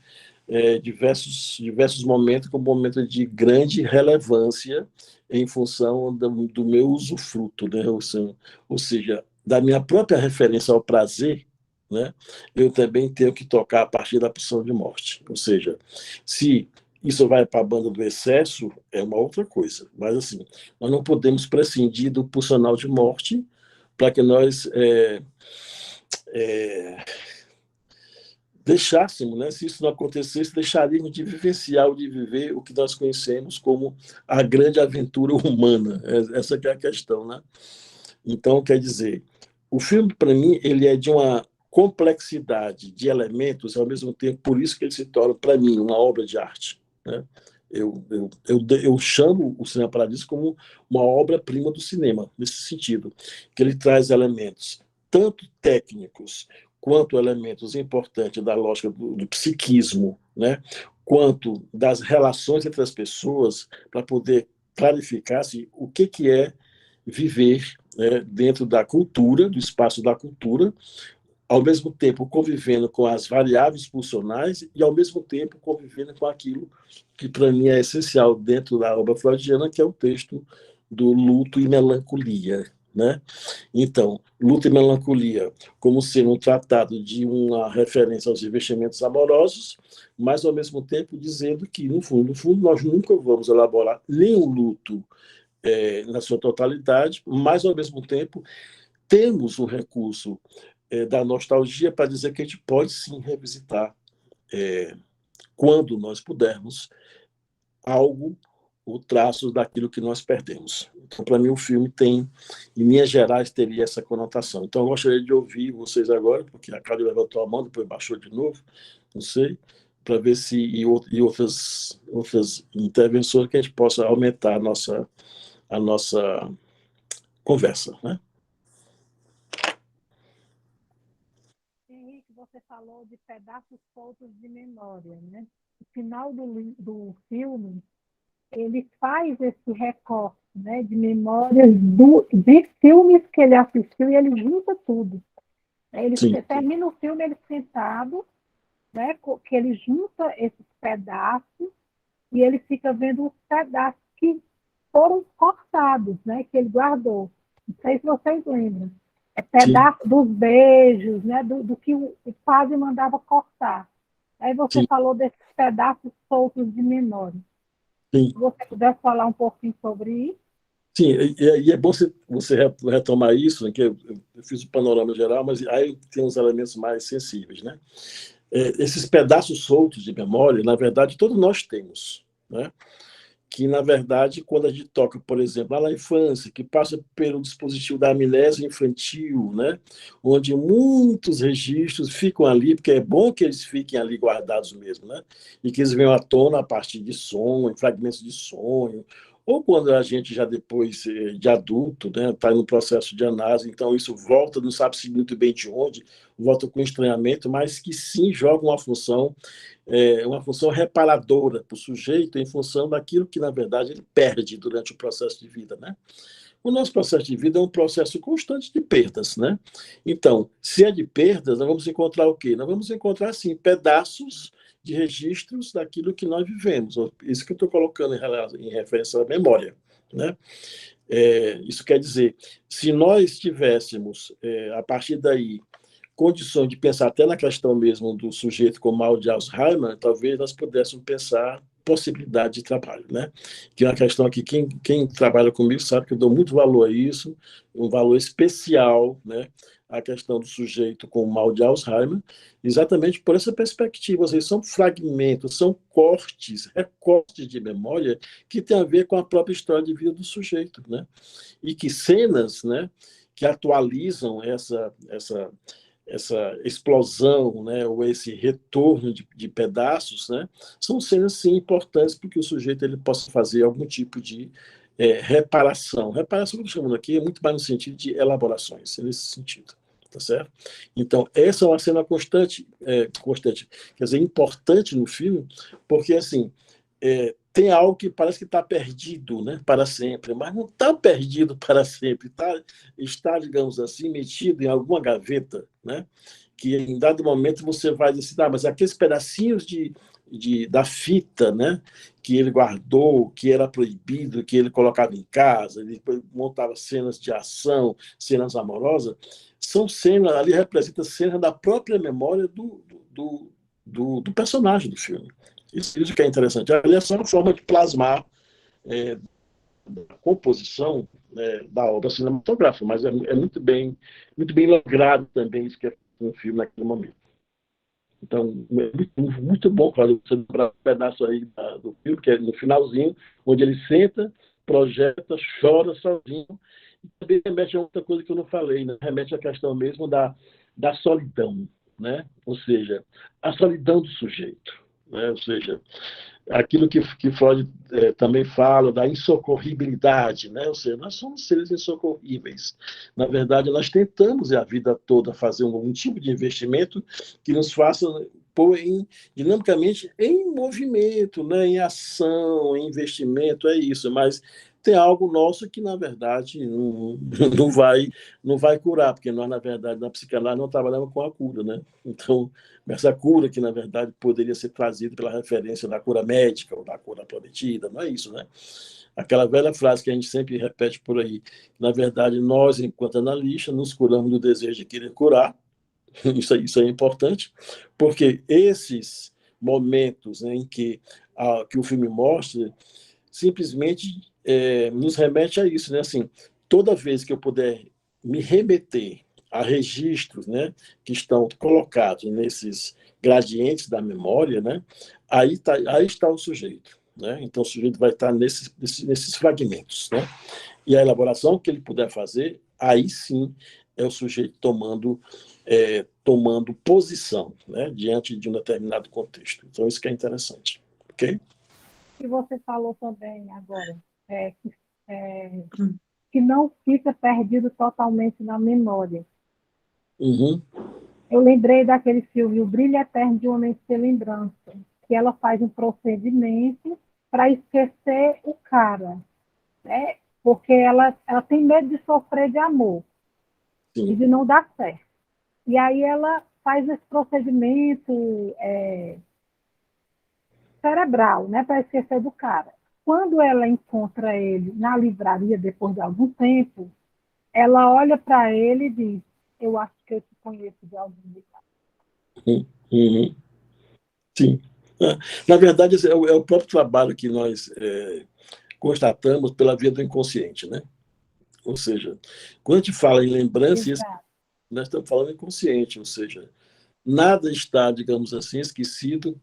S3: diversos momentos como momentos de grande relevância em função do meu usufruto, né? Ou seja, da minha própria referência ao prazer, né? Eu também tenho que tocar a partir da pulsão de morte. Ou seja, se isso vai para a banda do excesso, é uma outra coisa. Mas, assim, nós não podemos prescindir do pulsional de morte para que nós deixássemos, né, se isso não acontecesse, deixaríamos de vivenciar ou de viver o que nós conhecemos como a grande aventura humana. Essa que é a questão, né? Então, quer dizer, o filme, para mim, ele é de uma complexidade de elementos, ao mesmo tempo, por isso que ele se torna, para mim, uma obra de arte, né? Eu chamo o Cinema Paradiso como uma obra-prima do cinema, nesse sentido, que ele traz elementos tanto técnicos quanto elementos importantes da lógica do psiquismo, né? Quanto das relações entre as pessoas, para poder clarificar assim, o que é viver, né, dentro da cultura, do espaço da cultura, ao mesmo tempo convivendo com as variáveis pulsionais e, ao mesmo tempo, convivendo com aquilo que, para mim, é essencial dentro da obra freudiana, que é o texto do luto e melancolia, né? Então, luto e melancolia como sendo um tratado de uma referência aos investimentos amorosos, mas, ao mesmo tempo, dizendo que, no fundo, nós nunca vamos elaborar nem o luto na sua totalidade, mas, ao mesmo tempo, temos um recurso da nostalgia para dizer que a gente pode sim revisitar, quando nós pudermos, algo, o traço daquilo que nós perdemos. Então, para mim, o filme tem, em linhas gerais, teria essa conotação. Então, eu gostaria de ouvir vocês agora, porque a Cádia levantou a mão, depois baixou de novo, não sei, para ver se e outras intervenções que a gente possa aumentar a nossa conversa, né?
S1: Henrique, você falou de pedaços soltos de memória, né? No final do filme, ele faz esse recorte, né, de memórias de filmes que ele assistiu e ele junta tudo. Ele termina o filme ele sentado, né, que ele junta esses pedaços e ele fica vendo os pedaços que foram cortados, né, que ele guardou. Não sei se vocês lembram. É pedaço dos beijos, né, do que o padre mandava cortar. Aí você falou desses pedaços soltos de memória.
S3: Sim.
S1: Se você puder falar um pouquinho sobre isso.
S3: Sim, e é bom você retomar isso, né, que eu fiz o panorama geral, mas aí tem uns elementos mais sensíveis, né? Esses pedaços soltos de memória, na verdade, todos nós temos, né? Que, na verdade, quando a gente toca, por exemplo, lá na infância, que passa pelo dispositivo da amnésia infantil, né? Onde muitos registros ficam ali, porque é bom que eles fiquem ali guardados mesmo, né? E que eles venham à tona a partir de sonho, fragmentos de sonho, ou quando a gente já depois de adulto, né, está no processo de análise, então isso volta, não sabe-se muito bem de onde, volta com estranhamento, mas que sim joga uma função reparadora para o sujeito em função daquilo que, na verdade, ele perde durante o processo de vida, né? O nosso processo de vida é um processo constante de perdas, né? Então, se é de perdas, nós vamos encontrar o quê? Nós vamos encontrar, sim, pedaços de registros daquilo que nós vivemos. Isso que eu estou colocando em referência à memória, né? Isso quer dizer, se nós tivéssemos, a partir daí, condições de pensar até na questão mesmo do sujeito com mal de Alzheimer, talvez nós pudéssemos pensar possibilidade de trabalho, né? Que é uma questão que quem trabalha comigo sabe que eu dou muito valor a isso, um valor especial, né? A questão do sujeito com mal de Alzheimer, exatamente por essa perspectiva. Seja, são fragmentos, são recortes de memória que tem a ver com a própria história de vida do sujeito, né? E que cenas, né, que atualizam essa explosão, né, ou esse retorno de pedaços, né, são cenas, sim, importantes para que o sujeito ele possa fazer algum tipo de reparação. Reparação que eu estou chamando aqui é muito mais no sentido de elaborações, nesse sentido. Tá certo? Então, essa é uma cena constante, quer dizer, importante no filme, porque, assim, tem algo que parece que está perdido, né, para sempre, mas não está perdido para sempre, está, digamos assim, metido em alguma gaveta, né, que em dado momento você vai dizer, mas aqueles pedacinhos da fita, né, que ele guardou, que era proibido, que ele colocava em casa, ele montava cenas de ação, cenas amorosas, são cenas, ali representa cenas da própria memória do personagem do filme. Isso que é interessante. Ali é só uma forma de plasmar a composição da obra cinematográfica, mas é muito bem logrado também isso que é no filme naquele momento. Então, é muito, muito bom quando você lembrar um pedaço aí do filme, que é no finalzinho, onde ele senta, projeta, chora sozinho. E também remete a outra coisa que eu não falei, né? Remete à questão mesmo da solidão, né? Ou seja, a solidão do sujeito, né? Ou seja, aquilo que Freud também fala da insocorribilidade, né? Ou seja, nós somos seres insocorríveis. Na verdade, nós tentamos a vida toda fazer um tipo de investimento que nos faça pôr dinamicamente em movimento, né? Em ação, em investimento, é isso, mas tem algo nosso que, na verdade, não vai curar, porque nós, na verdade, na psicanálise não trabalhamos com a cura, né? Então, essa cura que, na verdade, poderia ser trazida pela referência da cura médica ou da cura prometida, não é isso, né? Aquela velha frase que a gente sempre repete por aí, na verdade, nós, enquanto analistas, nos curamos do desejo de querer curar, isso é importante, porque esses momentos, né, em que o filme mostra, simplesmente nos remete a isso, né? Assim, toda vez que eu puder me remeter a registros, né, que estão colocados nesses gradientes da memória, né, aí está o sujeito, né? Então o sujeito vai estar nesses fragmentos, né? E a elaboração que ele puder fazer, aí sim é o sujeito tomando posição, né, diante de um determinado contexto. Então isso que é interessante, ok?
S1: E você falou também agora, é, que, é, que não fica perdido totalmente na memória.
S3: Uhum.
S1: Eu lembrei daquele filme O Brilho Eterno de uma Mente Sem Lembrança, que ela faz um procedimento para esquecer o cara, né? Porque ela tem medo de sofrer de amor e
S3: Sim.
S1: de não dar certo. E aí ela faz esse procedimento cerebral, né, para esquecer do cara. Quando ela encontra ele na livraria depois de algum tempo, ela olha para ele e diz: eu acho que eu te conheço de algum lugar.
S3: Uhum. Sim. Na verdade, esse é o próprio trabalho que nós constatamos pela via do inconsciente, né? Ou seja, quando a gente fala em lembrança,
S1: Exato.
S3: nós estamos falando inconsciente, ou seja, nada está, digamos assim, esquecido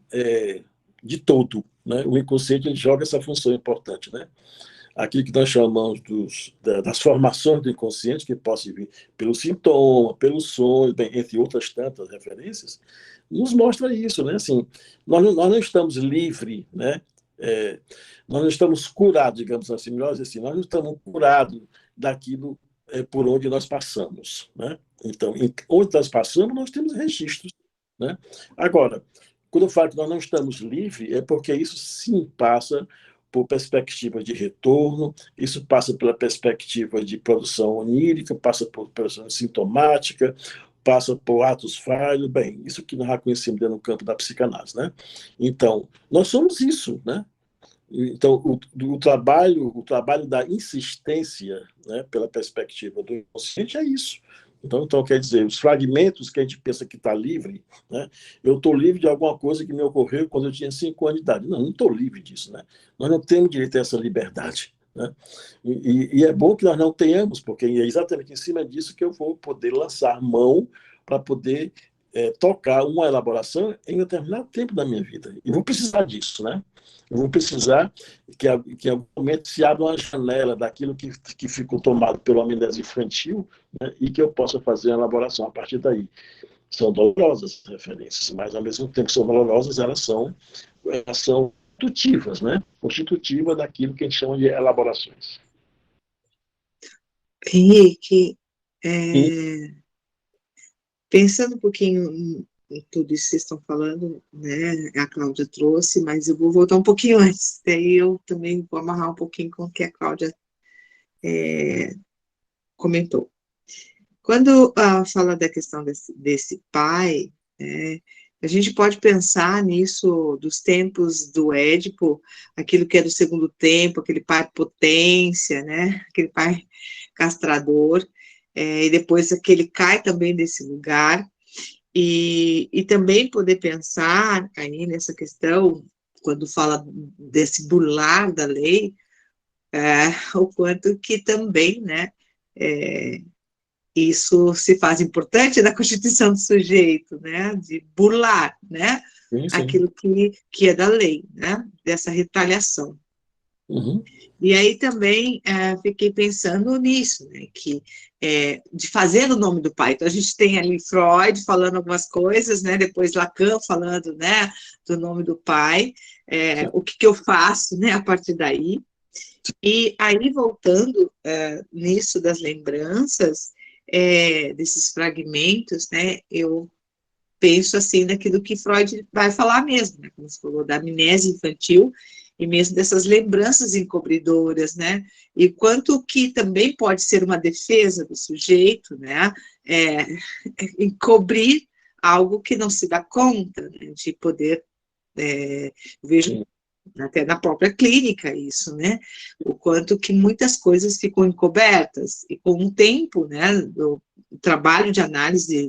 S3: de todo, né? O inconsciente ele joga essa função importante, né? Aquilo que nós chamamos das formações do inconsciente, que possam vir pelo sintoma, pelo sonho, bem, entre outras tantas referências, nos mostra isso, né? Assim, nós não estamos livres, né? Nós não estamos curados, digamos assim, melhor dizer assim, nós não estamos curados daquilo por onde nós passamos, né? Então, onde nós passamos, nós temos registros, né? Agora, quando eu falo que nós não estamos livres, é porque isso sim passa por perspectiva de retorno, isso passa pela perspectiva de produção onírica, passa por produção sintomática, passa por atos falhos, bem, isso que nós já conhecemos dentro do campo da psicanálise, né? Então, nós somos isso, né? Então, o trabalho da insistência, né, pela perspectiva do inconsciente é isso. Então, quer dizer, os fragmentos que a gente pensa que está livre, né? Eu estou livre de alguma coisa que me ocorreu quando eu tinha 5 anos de idade. Não estou livre disso, né? Nós não temos direito a essa liberdade, né? E é bom que nós não tenhamos, porque é exatamente em cima disso que eu vou poder lançar mão para poder tocar uma elaboração em um determinado tempo da minha vida. E vou precisar disso, né? Eu vou precisar que em algum momento se abra uma janela daquilo que ficou tomado pela amnésia infantil, né, e que eu possa fazer a elaboração a partir daí. São dolorosas as referências, mas ao mesmo tempo que são dolorosas, elas são constitutivas, né? Constitutivas daquilo que a gente chama de elaborações.
S6: Henrique,
S3: E,
S6: pensando um pouquinho em tudo isso que vocês estão falando, né, a Cláudia trouxe, mas eu vou voltar um pouquinho antes, daí eu também vou amarrar um pouquinho com o que a Cláudia comentou. Quando fala da questão desse pai, a gente pode pensar nisso dos tempos do Édipo, aquilo que é do segundo tempo, aquele pai potência, né, aquele pai castrador, e depois aquele cai também desse lugar, e também poder pensar aí nessa questão, quando fala desse burlar da lei, o quanto que também, né, isso se faz importante na constituição do sujeito, né? De burlar, né?
S3: Sim, sim.
S6: Aquilo que é da lei, né? Dessa retaliação.
S3: Uhum.
S6: E aí também fiquei pensando nisso, né? Que de fazer o nome do pai. Então a gente tem ali Freud falando algumas coisas, né? Depois Lacan falando, né? Do nome do pai. O que eu faço, né? A partir daí. E aí voltando nisso das lembranças, desses fragmentos, né? Eu penso assim naquilo que Freud vai falar mesmo, né? Como você falou, da amnésia infantil e mesmo dessas lembranças encobridoras, né? E quanto que também pode ser uma defesa do sujeito, né? Encobrir algo que não se dá conta, né? De poder, vejo até na própria clínica isso, né? O quanto que muitas coisas ficam encobertas, e com o tempo, né, do trabalho de análise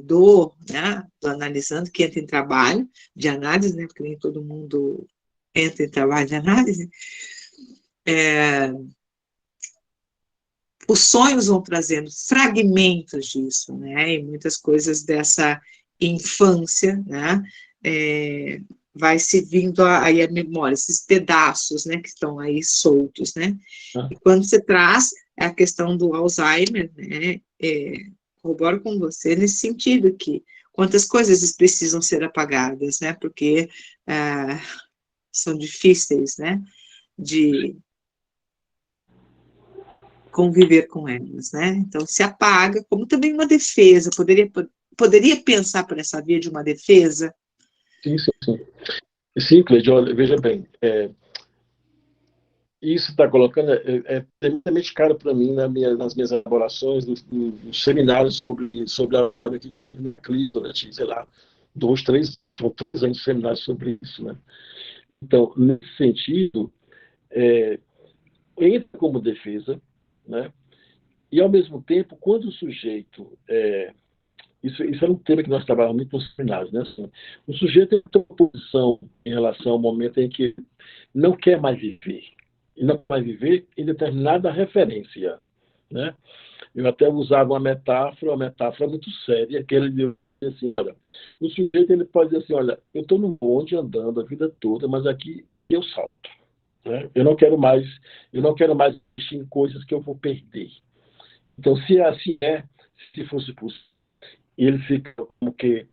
S6: né, do analisando, que entra em trabalho de análise, né, porque nem todo mundo entra em trabalho de análise, os sonhos vão trazendo fragmentos disso, né, e muitas coisas dessa infância, né, vai se vindo aí a memória, esses pedaços, né, que estão aí soltos, né, e quando você traz a questão do Alzheimer, né, corroboro com você nesse sentido que quantas coisas precisam ser apagadas, né, porque são difíceis, né, de conviver com elas, né, então se apaga, como também uma defesa, poderia pensar por essa via de uma defesa?
S3: Sim, sim, sim. Sim, Cleide, olha, veja bem, isso está colocando é tremendamente caro para mim nas minhas elaborações, nos seminários sobre a Cleveland, sei lá, 3 anos de seminários sobre isso, né? Então, nesse sentido, entra como defesa, né? E, ao mesmo tempo, quando o sujeito... Isso era um tema que nós trabalhávamos muito nos seminários, né? Assim, o sujeito tem uma posição em relação ao momento em que não quer mais viver. E não vai viver em determinada referência, né? Eu até usava uma metáfora muito séria, que ele dizia assim, olha, o sujeito ele pode dizer assim, olha, eu estou no bonde andando a vida toda, mas aqui eu salto, né? Eu não quero mais investir em coisas que eu vou perder. Então, se assim se fosse possível, ele fica como que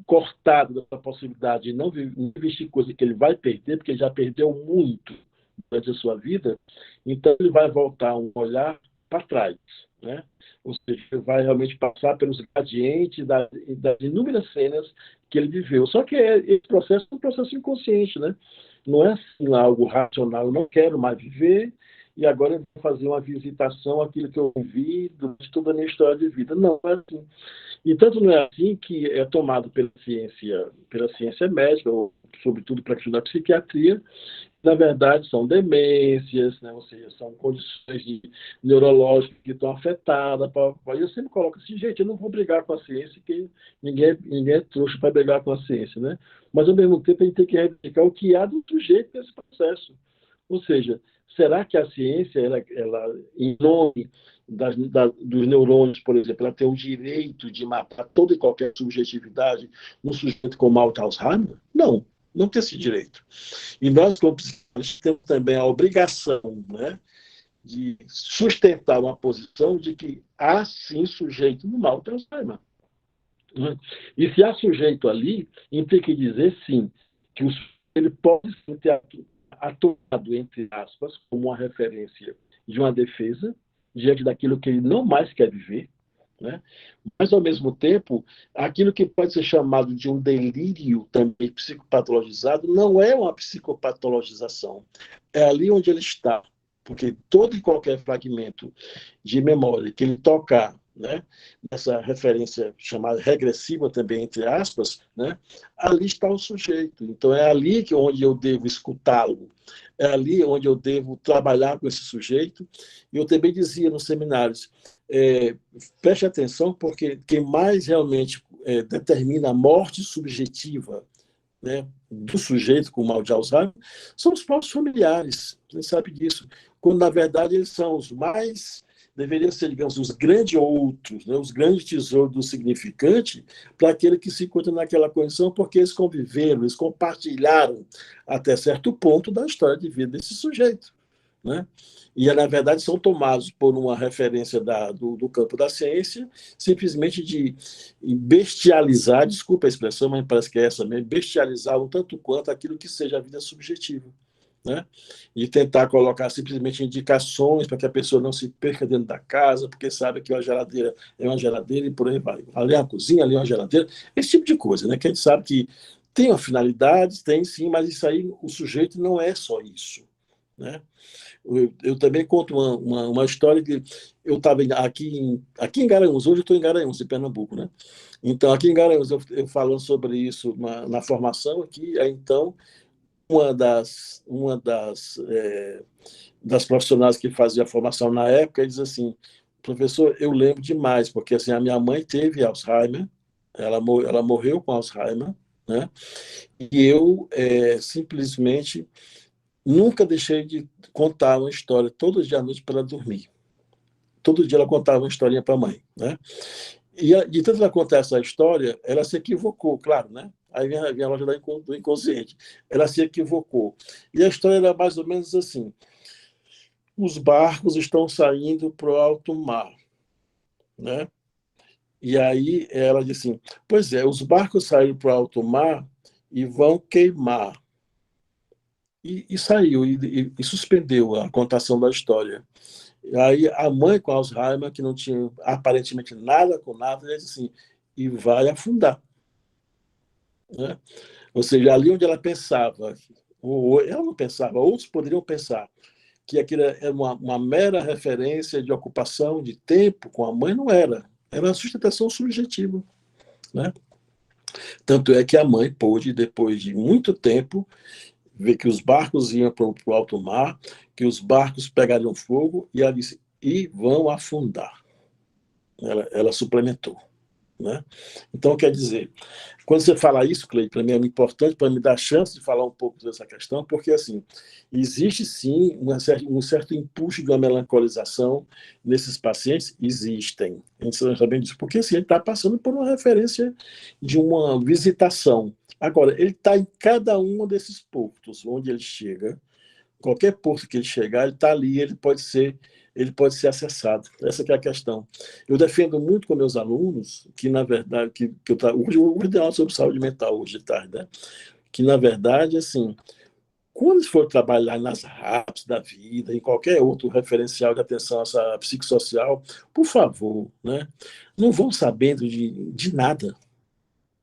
S3: cortado dessa possibilidade de não investir em coisa que ele vai perder, porque ele já perdeu muito durante a sua vida, então ele vai voltar um olhar para trás, né? Ou seja, ele vai realmente passar pelos gradientes das inúmeras cenas que ele viveu. Só que esse processo é um processo inconsciente, né? Não é assim algo racional. Eu não quero mais viver e agora eu vou fazer uma visitação àquilo que eu vivi durante toda a minha história de vida. Não é assim. E tanto não é assim que é tomado pela ciência médica, ou sobretudo para a questão da psiquiatria. Na verdade, são demências, né? Ou seja, são condições neurológicas que estão afetadas. Eu sempre coloco assim, gente, eu não vou brigar com a ciência, porque ninguém é trouxa para brigar com a ciência, né? Mas, ao mesmo tempo, a gente tem que reivindicar o que há do sujeito nesse processo. Ou seja, será que a ciência, ela em nome dos neurônios, por exemplo, ela tem o direito de matar toda e qualquer subjetividade num sujeito com mal de Alzheimer? Não tem esse direito. E nós, como psicólogos, temos também a obrigação, né, de sustentar uma posição de que há, sim, sujeito no mal de Alzheimer. Né? E se há sujeito ali, tem que dizer, sim, que ele pode ser atuado, entre aspas, como uma referência de uma defesa diante daquilo que ele não mais quer viver, né? Mas, ao mesmo tempo, aquilo que pode ser chamado de um delírio também psicopatologizado não é uma psicopatologização. É ali onde ele está. Porque todo e qualquer fragmento de memória que ele tocar, né, nessa referência chamada regressiva também, entre aspas, né, ali está o sujeito. Então, é ali onde eu devo escutá-lo. É ali onde eu devo trabalhar com esse sujeito. E eu também dizia nos seminários, preste atenção, porque quem mais realmente determina a morte subjetiva, né, do sujeito com mal de Alzheimer são os próprios familiares. Você sabe disso. Quando, na verdade, eles são os mais deveriam ser, digamos, os grandes outros, né, os grandes tesouros do significante para aquele que se encontra naquela condição, porque eles conviveram, eles compartilharam até certo ponto da história de vida desse sujeito, né? E, na verdade, são tomados por uma referência do campo da ciência, simplesmente de bestializar, desculpa a expressão, mas parece que é essa mesmo, bestializar um tanto quanto aquilo que seja a vida subjetiva, né? E tentar colocar simplesmente indicações para que a pessoa não se perca dentro da casa, porque sabe que uma geladeira é uma geladeira e por aí vai. Ali é uma cozinha, ali é uma geladeira, esse tipo de coisa, né? Que a gente sabe que tem uma finalidade, tem sim, mas isso aí, o sujeito não é só isso, né? Eu também conto uma história que eu estava aqui em Garanhuns, hoje eu estou em Garanhuns, em Pernambuco, né? Então, aqui em Garanhuns, eu falando sobre isso na formação aqui, aí, então, das profissionais que fazia a formação na época, diz assim, professor, eu lembro demais, porque assim, a minha mãe teve Alzheimer, ela morreu com Alzheimer, né? E eu simplesmente nunca deixei de contar uma história todos os dias à noite para ela dormir. Todo dia ela contava uma historinha para a mãe, né? E de tanto ela contar essa história, ela se equivocou, claro, né? Aí vem a loja do inconsciente. Ela se equivocou. E a história era mais ou menos assim: os barcos estão saindo para o alto mar, né? E aí ela disse assim: pois é, os barcos saíram para o alto mar e vão queimar. E saiu, e suspendeu a contação da história. Aí a mãe com Alzheimer, que não tinha aparentemente nada com nada, ela disse assim: e vai afundar, né? Ou seja, ali onde ela pensava, ou ela não pensava, outros poderiam pensar que aquilo é uma mera referência de ocupação de tempo com a mãe, não era. Era uma sustentação subjetiva, né? Tanto é que a mãe pôde, depois de muito tempo, ver que os barcos iam para o alto mar, que os barcos pegariam fogo, e ela disse, e vão afundar. Ela suplementou, né? Então, quer dizer, quando você fala isso, Cleide, para mim é importante para me dar a chance de falar um pouco dessa questão, porque, assim, existe, sim, um certo impulso de uma melancolização nesses pacientes, existem. A gente sabe bem disso, porque, assim, ele está passando por uma referência de uma visitação. Agora, ele está em cada um desses portos onde ele chega, qualquer porto que ele chegar, ele está ali, ele pode ser acessado. Essa que é a questão. Eu defendo muito com meus alunos que, na verdade, hoje eu vou dar aula sobre saúde mental hoje de tarde, né? Que, na verdade, assim, quando eles for trabalhar nas RAPs da vida, em qualquer outro referencial de atenção essa psicossocial, por favor, né? Não vão sabendo de nada.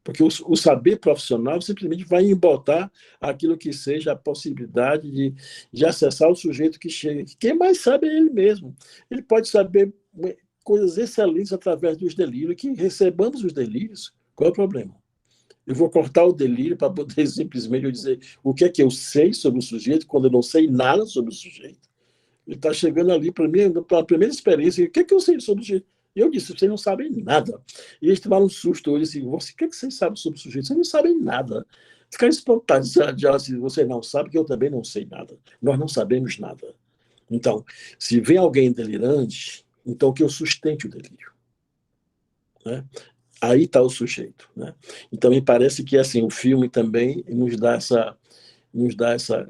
S3: Porque o saber profissional simplesmente vai embotar aquilo que seja a possibilidade de acessar o sujeito que chega. Quem mais sabe é ele mesmo. Ele pode saber coisas excelentes através dos delírios, que recebamos os delírios. Qual é o problema? Eu vou cortar o delírio para poder simplesmente dizer o que é que eu sei sobre o sujeito, quando eu não sei nada sobre o sujeito. Ele está chegando ali para mim, para a primeira experiência, o que é que eu sei sobre o sujeito? Eu disse, vocês não sabem nada. E eles tomaram um susto hoje, assim, o que é que vocês sabem sobre o sujeito? Vocês não sabem nada. Ficaram espantados, assim, você não sabe que eu também não sei nada. Nós não sabemos nada. Então, se vem alguém delirante, então que eu sustente o delírio, né? Aí está o sujeito, né? Então, me parece que assim, o filme também nos dá essa...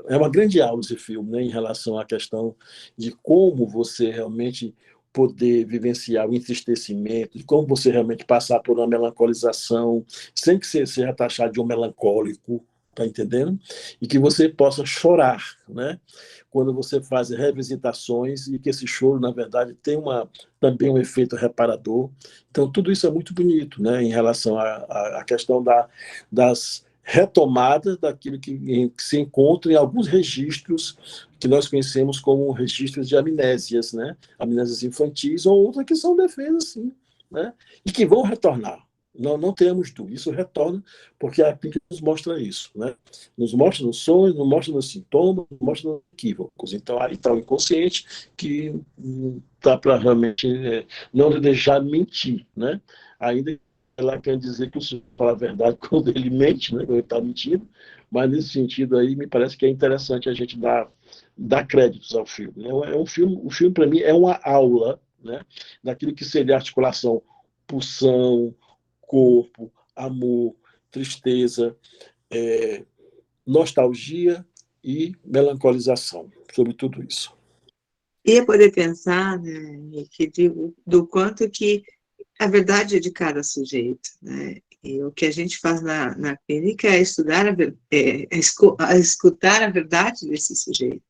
S3: É uma grande aula esse filme, né, em relação à questão de como você realmente poder vivenciar o entristecimento, de como você realmente passar por uma melancolização, sem que você seja taxado de um melancólico, tá entendendo? E que você possa chorar, né? Quando você faz revisitações e que esse choro, na verdade, tem também um efeito reparador. Então, tudo isso é muito bonito, né, em relação à questão das retomadas daquilo que se encontra em alguns registros que nós conhecemos como registros de amnésias, né? Amnésias infantis ou outras que são defesas, sim, né? E que vão retornar. Não temos dúvida, isso retorna, porque a clínica nos mostra isso, né? Nos mostra nos sonhos, nos mostra nos sintomas, nos mostra nos equívocos. Então, aí está o inconsciente que está para realmente não deixar mentir, né? Ainda ela quer dizer que o senhor fala a verdade quando ele mente, né? Quando ele está mentindo, mas nesse sentido aí me parece que é interessante a gente dar créditos ao filme. O filme para mim é uma aula, né, daquilo que seria a articulação pulsão, corpo, amor, tristeza, nostalgia e melancolização, sobre tudo isso.
S6: E é poder pensar, né, Henrique, do quanto que a verdade é de cada sujeito, né? E o que a gente faz na clínica é estudar escutar a verdade desse sujeito,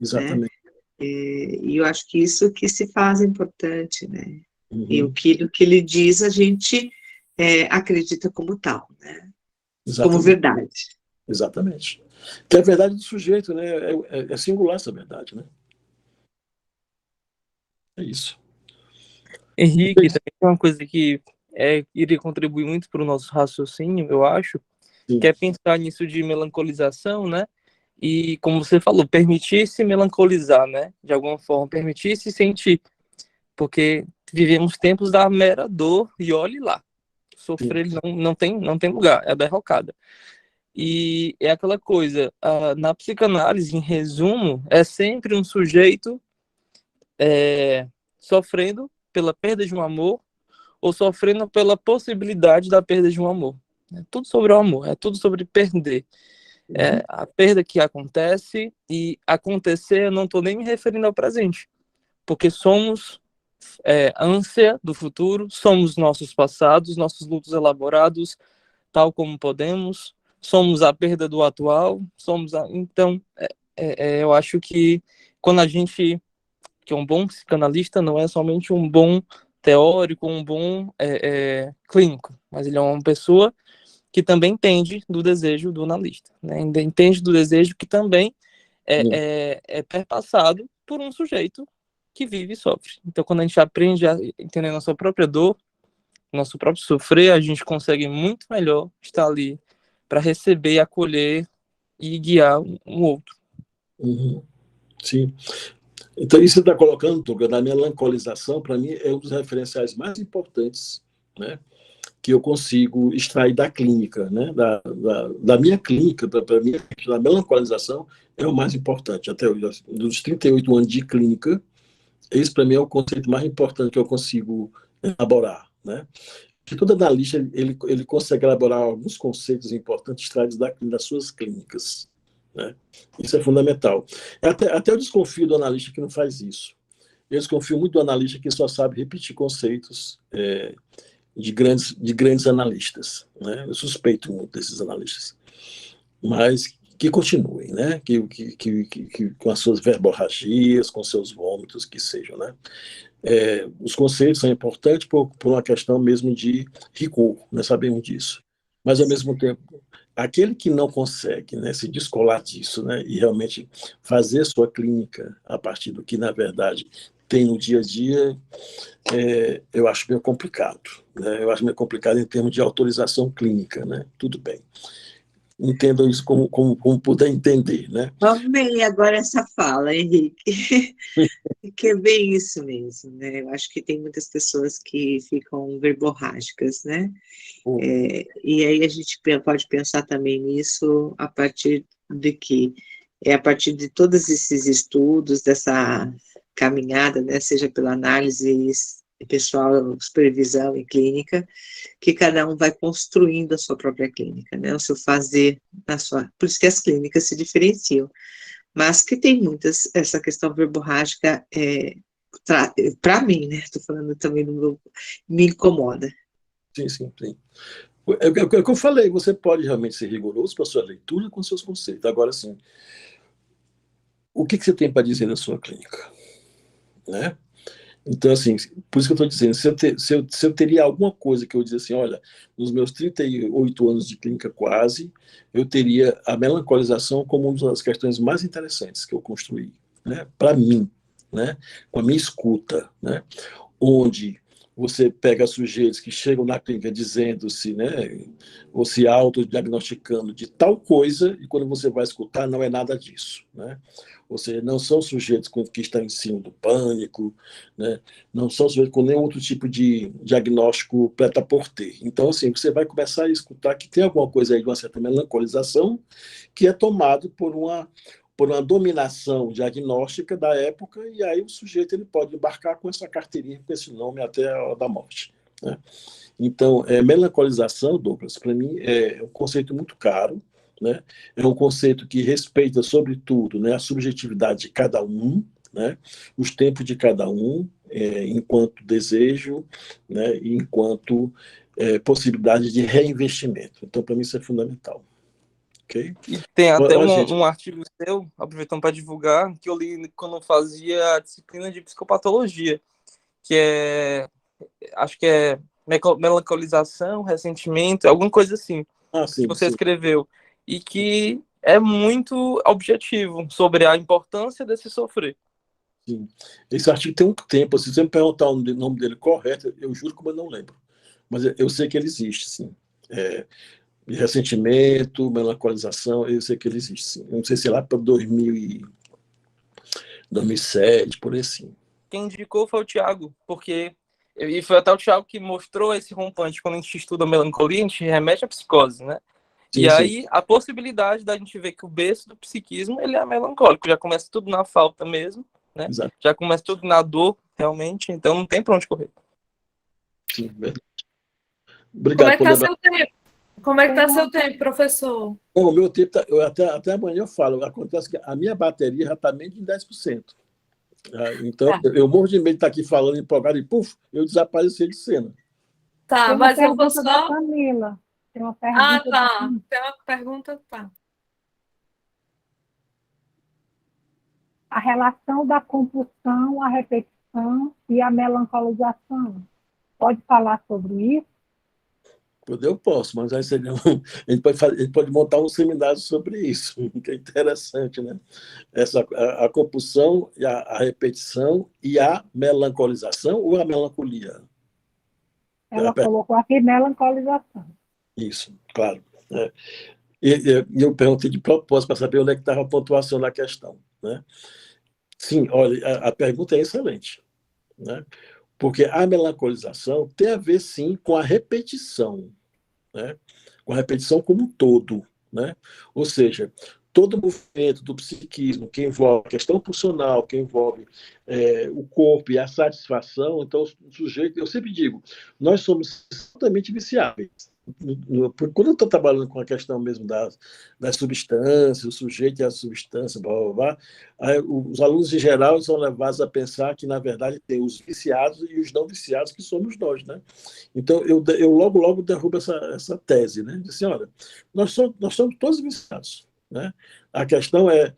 S3: Exatamente.
S6: né? E eu acho que isso que se faz importante, né?
S3: Uhum.
S6: E aquilo que ele diz, a gente acredita como tal, né? Como verdade.
S3: Exatamente. Que é a verdade do sujeito, né? É singular essa verdade, né? É isso.
S4: Henrique, também tem uma coisa que iria contribuir muito para o nosso raciocínio, eu acho,
S3: Sim.
S4: que é pensar nisso de melancolização, né? E, como você falou, permitir-se melancolizar, né? De alguma forma, permitir-se sentir. Porque vivemos tempos da mera dor e olhe lá. Sofrer não tem lugar, é a derrocada. E é aquela coisa, na psicanálise, em resumo, é sempre um sujeito sofrendo pela perda de um amor ou sofrendo pela possibilidade da perda de um amor. É tudo sobre o amor, é tudo sobre perder. É a perda que acontece, e acontecer, eu não estou nem me referindo ao presente, porque somos ânsia do futuro, somos nossos passados, nossos lutos elaborados, tal como podemos, somos a perda do atual, então, eu acho que quando a gente, que é um bom psicanalista, não é somente um bom teórico, um bom clínico, mas ele é uma pessoa que também entende do desejo do analista, né? Entende do desejo que também é perpassado por um sujeito que vive e sofre. Então, quando a gente aprende a entender nossa própria dor, nosso próprio sofrer, a gente consegue muito melhor estar ali para receber, acolher e guiar um outro.
S3: Uhum. Sim. Então, isso que você está colocando, Tuga, da melancolização, para mim, é um dos referenciais mais importantes, né, que eu consigo extrair da clínica, né, da minha clínica. Para mim, a melancolização é o mais importante. Até hoje, dos 38 anos de clínica, esse, para mim, é o conceito mais importante que eu consigo elaborar, né? Que todo analista ele consegue elaborar alguns conceitos importantes extraídos das suas clínicas, né? Isso é fundamental. Até eu desconfio do analista que não faz isso. Eu desconfio muito do analista que só sabe repetir conceitos de grandes analistas, né? Eu suspeito muito desses analistas. Mas que continuem, né? Que com as suas verborragias, com seus vômitos, que sejam, né? Os conceitos são importantes por uma questão mesmo de rigor, nós sabemos disso. Mas, ao mesmo tempo, aquele que não consegue, né, se descolar disso, né, e realmente fazer sua clínica a partir do que, na verdade, tem no dia a dia, eu acho meio complicado. Né? Eu acho meio complicado em termos de autorização clínica. Né? Tudo bem. Entendam isso como puder entender. Né?
S6: Amei agora essa fala, Henrique. Que é bem isso mesmo, né? Eu acho que tem muitas pessoas que ficam verborrágicas, né? E aí a gente pode pensar também nisso a partir de que a partir de todos esses estudos, dessa caminhada, né? Seja pela análise pessoal, supervisão e clínica, que cada um vai construindo a sua própria clínica, né? O seu fazer na sua... Por isso que as clínicas se diferenciam. Mas que tem muitas, essa questão verborrágica, para mim, né, estou falando também do meu, me incomoda.
S3: Sim. É o que eu falei, você pode realmente ser rigoroso com a sua leitura, com seus conceitos. Agora, sim, o que você tem para dizer da sua clínica? Né? Então, assim, por isso que eu estou dizendo, se eu teria alguma coisa que eu dizer assim, olha, nos meus 38 anos de clínica quase, eu teria a melancolização como uma das questões mais interessantes que eu construí, né, para mim, né, com a minha escuta, né, onde você pega sujeitos que chegam na clínica dizendo-se, né, ou se autodiagnosticando de tal coisa, e quando você vai escutar, não é nada disso, né? Ou seja, não são sujeitos que estão em cima do pânico, né? Não são sujeitos com nenhum outro tipo de diagnóstico prêt-à-porter. Então, assim, você vai começar a escutar que tem alguma coisa aí de uma certa melancolização que é tomado por por uma dominação diagnóstica da época, e aí o sujeito ele pode embarcar com essa carteirinha, com esse nome até a hora da morte, né? Então, melancolização, Douglas, para mim é um conceito muito caro, né? É um conceito que respeita, sobretudo, né, a subjetividade de cada um, né? Os tempos de cada um, enquanto desejo, né? E enquanto possibilidade de reinvestimento. Então, para mim, isso é fundamental. Okay?
S4: E tem até
S3: Gente,
S4: um artigo seu, aproveitando para divulgar, que eu li quando eu fazia a disciplina de psicopatologia, que acho que é melancolização, ressentimento, alguma coisa assim,
S3: sim,
S4: que você
S3: sim.
S4: escreveu, e que é muito objetivo sobre a importância desse sofrer.
S3: Sim. Esse artigo tem um tempo, se você me perguntar o nome dele correto, eu juro que eu não lembro. Mas eu sei que ele existe, sim. Ressentimento, melancolização, eu sei que ele existe, sim. Eu não sei se é lá para 2007, por aí sim.
S4: Quem indicou foi o Tiago, e foi até o Tiago que mostrou esse rompante. Quando a gente estuda melancolia, a gente remete à psicose, né?
S3: Sim,
S4: e
S3: sim.
S4: aí, a possibilidade da gente ver que o berço do psiquismo, ele é melancólico, já começa tudo na falta mesmo, né?
S3: Exato.
S4: Já começa tudo na dor, realmente, então não tem para onde correr.
S3: Sim, verdade. Obrigado
S2: por lembrar. Como é que está seu tempo, professor?
S3: Bom, o meu tempo, até amanhã eu falo, acontece que a minha bateria já está menos de 10%. Então, eu morro de medo de estar aqui falando empolgado e, puf, eu desapareci de cena.
S2: Tá, mas eu vou só...
S1: da Camila. Tem uma pergunta.
S2: Tá. Tem uma pergunta, tá.
S1: A relação da compulsão, a repetição e a melancolização. Pode falar sobre isso?
S3: Eu posso, mas aí seria a gente pode montar um seminário sobre isso, que é interessante, né? A compulsão, a repetição e a melancolização ou a melancolia?
S1: Ela colocou aqui melancolização.
S3: Isso, claro. E eu perguntei de propósito para saber onde é que estava a pontuação da questão, né? Sim, olha, a pergunta é excelente, né? Porque a melancolização tem a ver, sim, com a repetição, né? Com a repetição como um todo, né? Ou seja, todo o movimento do psiquismo que envolve a questão pulsional, que envolve o corpo e a satisfação, então o sujeito, eu sempre digo, nós somos totalmente viciáveis. Quando eu estou trabalhando com a questão mesmo das substâncias, o sujeito e a substância, blá, blá, blá, aí, os alunos em geral são levados a pensar que, na verdade, tem os viciados e os não viciados, que somos nós, né? Então, eu logo derrubo essa tese, né? Diz assim, olha, nós somos todos viciados, né? A questão é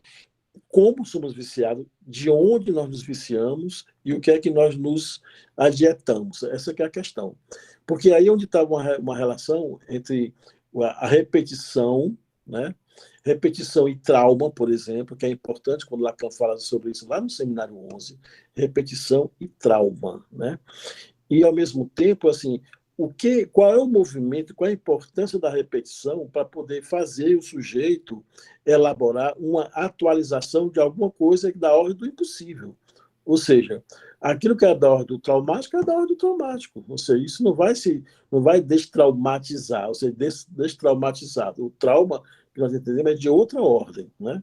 S3: como somos viciados, de onde nós nos viciamos e o que é que nós nos adietamos. Essa que é a questão. Porque aí é onde está uma relação entre a repetição, né? Repetição e trauma, por exemplo, que é importante quando Lacan fala sobre isso lá no seminário 11, repetição e trauma, né? E, ao mesmo tempo, assim, qual é o movimento, qual é a importância da repetição para poder fazer o sujeito elaborar uma atualização de alguma coisa da ordem do impossível. Ou seja, aquilo que é da ordem do traumático é da ordem do traumático. Ou seja, isso não vai destraumatizar, ou seja, destraumatizado. O trauma, que nós entendemos, é de outra ordem, né?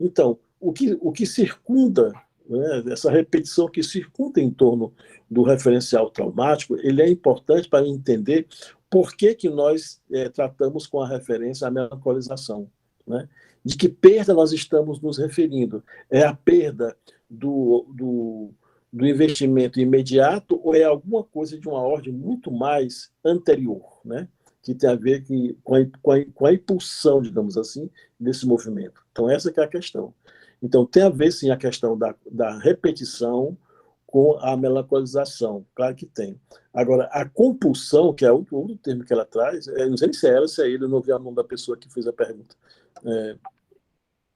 S3: Então, o que circunda, né, essa repetição que circunda em torno do referencial traumático, ele é importante para entender por que nós tratamos com a referência à melancolização, né? De que perda nós estamos nos referindo? É a perda do investimento imediato ou é alguma coisa de uma ordem muito mais anterior, né? Que tem a ver com a impulsão, digamos assim, desse movimento. Então, essa que é a questão. Então, tem a ver, sim, a questão da repetição com a melancolização. Claro que tem. Agora, a compulsão, que é outro termo que ela traz, não sei se é ela, se é ele, eu não vi o nome da pessoa que fez a pergunta.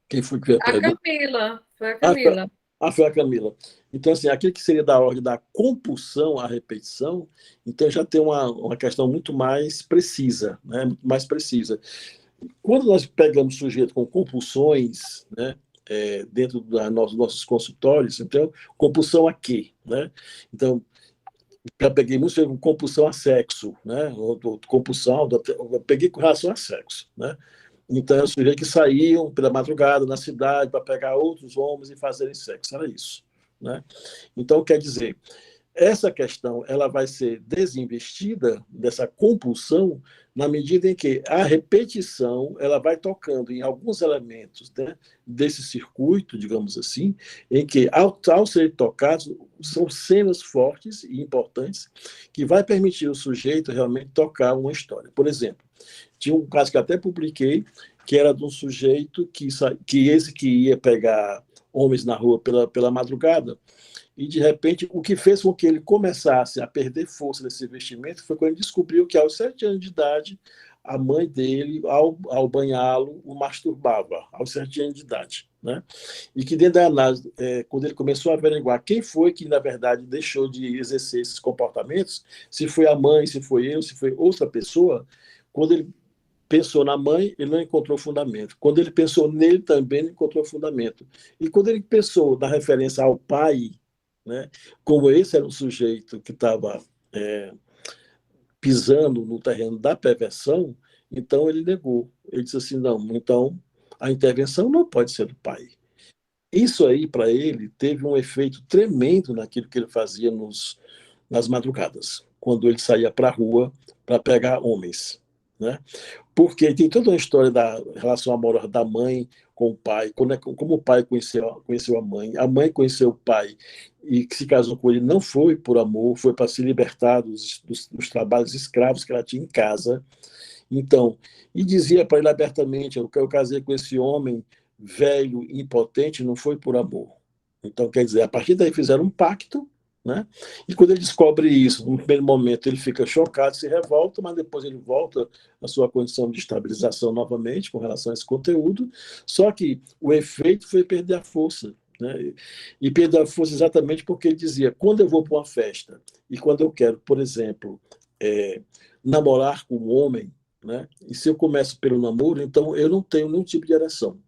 S3: Quem foi que fez a pergunta?
S2: Camila. Foi a Camila.
S3: Foi a Camila. Então, assim, aquilo que seria da ordem da compulsão à repetição, então já tem uma questão muito mais precisa, né? Muito mais precisa. Quando nós pegamos sujeito com compulsões, né, dentro dos nossos consultórios, então, compulsão a quê? Né? Então, já peguei muito sobre compulsão a sexo, né? Compulsão, eu peguei com relação a sexo, né? Então, é o sujeito que saíam pela madrugada na cidade para pegar outros homens e fazerem sexo, era isso, né? Então, quer dizer, essa questão ela vai ser desinvestida dessa compulsão na medida em que a repetição ela vai tocando em alguns elementos, né, desse circuito, digamos assim, em que, ao ser tocados, são cenas fortes e importantes que vai permitir o sujeito realmente tocar uma história. Por exemplo, tinha um caso que até publiquei, que era de um sujeito que ia pegar homens na rua pela madrugada, e, de repente, o que fez com que ele começasse a perder força nesse investimento foi quando ele descobriu que, aos 7 anos de idade, a mãe dele, ao banhá-lo, o masturbava, aos 7 anos de idade. Né? E que, dentro da análise, quando ele começou a averiguar quem foi que, na verdade, deixou de exercer esses comportamentos, se foi a mãe, se foi eu, se foi outra pessoa, quando ele pensou na mãe, ele não encontrou fundamento. Quando ele pensou nele, também não encontrou fundamento. E quando ele pensou na referência ao pai, né? Como esse era um sujeito que estava pisando no terreno da perversão, então ele negou. Ele disse assim, não, então a intervenção não pode ser do pai. Isso aí, para ele, teve um efeito tremendo naquilo que ele fazia nas madrugadas, quando ele saía para a rua para pegar homens. Né? Porque tem toda uma história da relação amorosa da mãe com o pai, como o pai conheceu a mãe conheceu o pai e que se casou com ele não foi por amor, foi para se libertar dos trabalhos escravos que ela tinha em casa. Então, e dizia para ele abertamente, eu casei com esse homem velho, impotente, não foi por amor. Então, quer dizer, a partir daí fizeram um pacto, né? E quando ele descobre isso, no primeiro momento ele fica chocado, se revolta, mas depois ele volta à sua condição de estabilização novamente com relação a esse conteúdo, só que o efeito foi perder a força, né? E perder a força exatamente porque ele dizia, quando eu vou para uma festa e quando eu quero, por exemplo, namorar com um homem, né? E se eu começo pelo namoro, então eu não tenho nenhum tipo de ereção.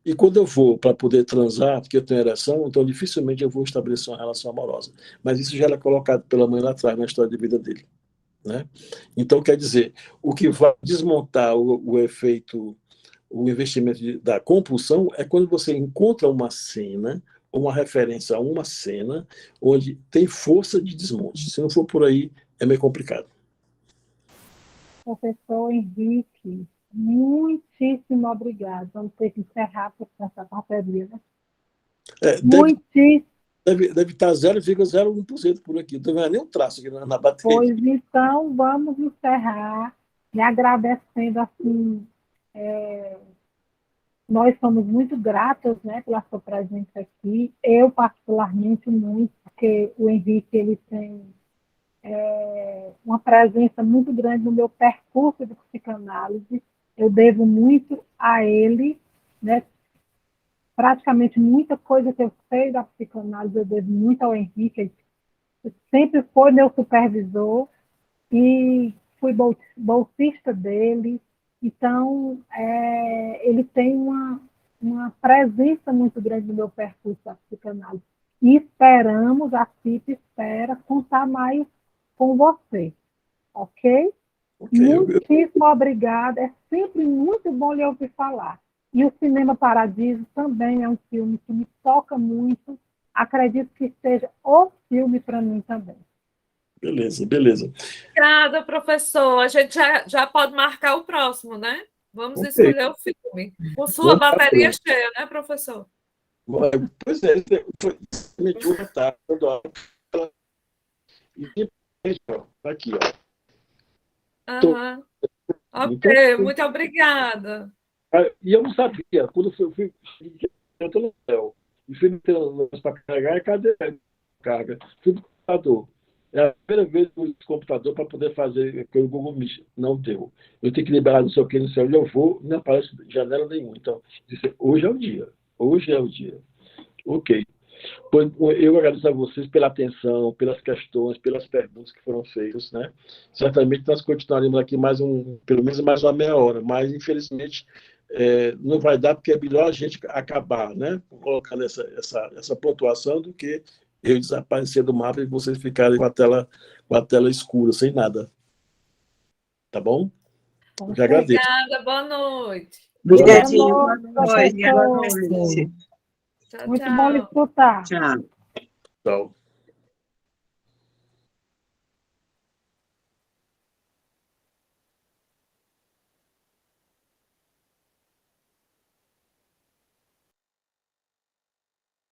S3: E quando eu vou para poder transar, porque eu tenho ereção, então dificilmente eu vou estabelecer uma relação amorosa. Mas isso já era colocado pela mãe lá atrás, na história de vida dele. Né? Então, quer dizer, o que vai desmontar o efeito, o investimento da compulsão é quando você encontra uma cena, uma referência a uma cena, onde tem força de desmonte. Se não for por aí, é meio complicado.
S1: Professor Henrique, muitíssimo obrigado. Vamos ter que encerrar por essa parceria, né? Muitíssimo.
S3: Deve estar 0,01% por aqui. Não é nem um traço aqui na bateria.
S1: Pois então, vamos encerrar me agradecendo assim. Nós somos muito gratos, né, pela sua presença aqui. Eu, particularmente, muito, porque o Henrique ele tem uma presença muito grande no meu percurso de psicanálise. Eu devo muito a ele, né? Praticamente muita coisa que eu sei da psicanálise eu devo muito ao Henrique. Ele sempre foi meu supervisor e fui bolsista dele. Então, ele tem uma presença muito grande no meu percurso da psicanálise. E esperamos, a CIP espera, contar mais com você. Ok? Muitíssimo obrigada. É sempre muito bom lhe ouvir falar. E o Cinema Paradiso também é um filme que me toca muito. Acredito que seja o filme para mim também.
S3: Beleza.
S2: Obrigada, professor. A gente já pode marcar o próximo, né? Vamos escolher o filme. Com sua bateria cheia, né, professor?
S3: Pois é, foi uma tarde. Está aqui, ó.
S2: Uhum. Ok, muito obrigada.
S3: E eu não sabia, quando eu fui eu estou no céu, e fui no para carregar, cadê a carga? Fui no computador. É a primeira vez que eu uso o computador para poder fazer o Google Meet. Não deu. Eu tenho que liberar não sei o que, não sei onde eu vou, não aparece janela nenhuma. Então, disse, hoje é o dia. Hoje é o dia. Ok. Pois, eu agradeço a vocês pela atenção, pelas questões, pelas perguntas que foram feitas, né? Certamente nós continuaremos aqui pelo menos mais uma meia hora, mas infelizmente não vai dar porque é melhor a gente acabar, né? Colocando essa pontuação do que eu desaparecer do mapa e vocês ficarem com a tela escura, sem nada. Tá bom?
S1: Com
S3: Já agradeço.
S2: Obrigada, boa noite.
S6: Obrigadinho,
S1: Boa
S6: boa
S1: noite,
S6: noite. Boa
S1: professor.
S6: noite.
S2: Tchau,
S1: Muito
S2: tchau.
S1: bom lhe escutar.
S6: Tchau.
S3: Tchau.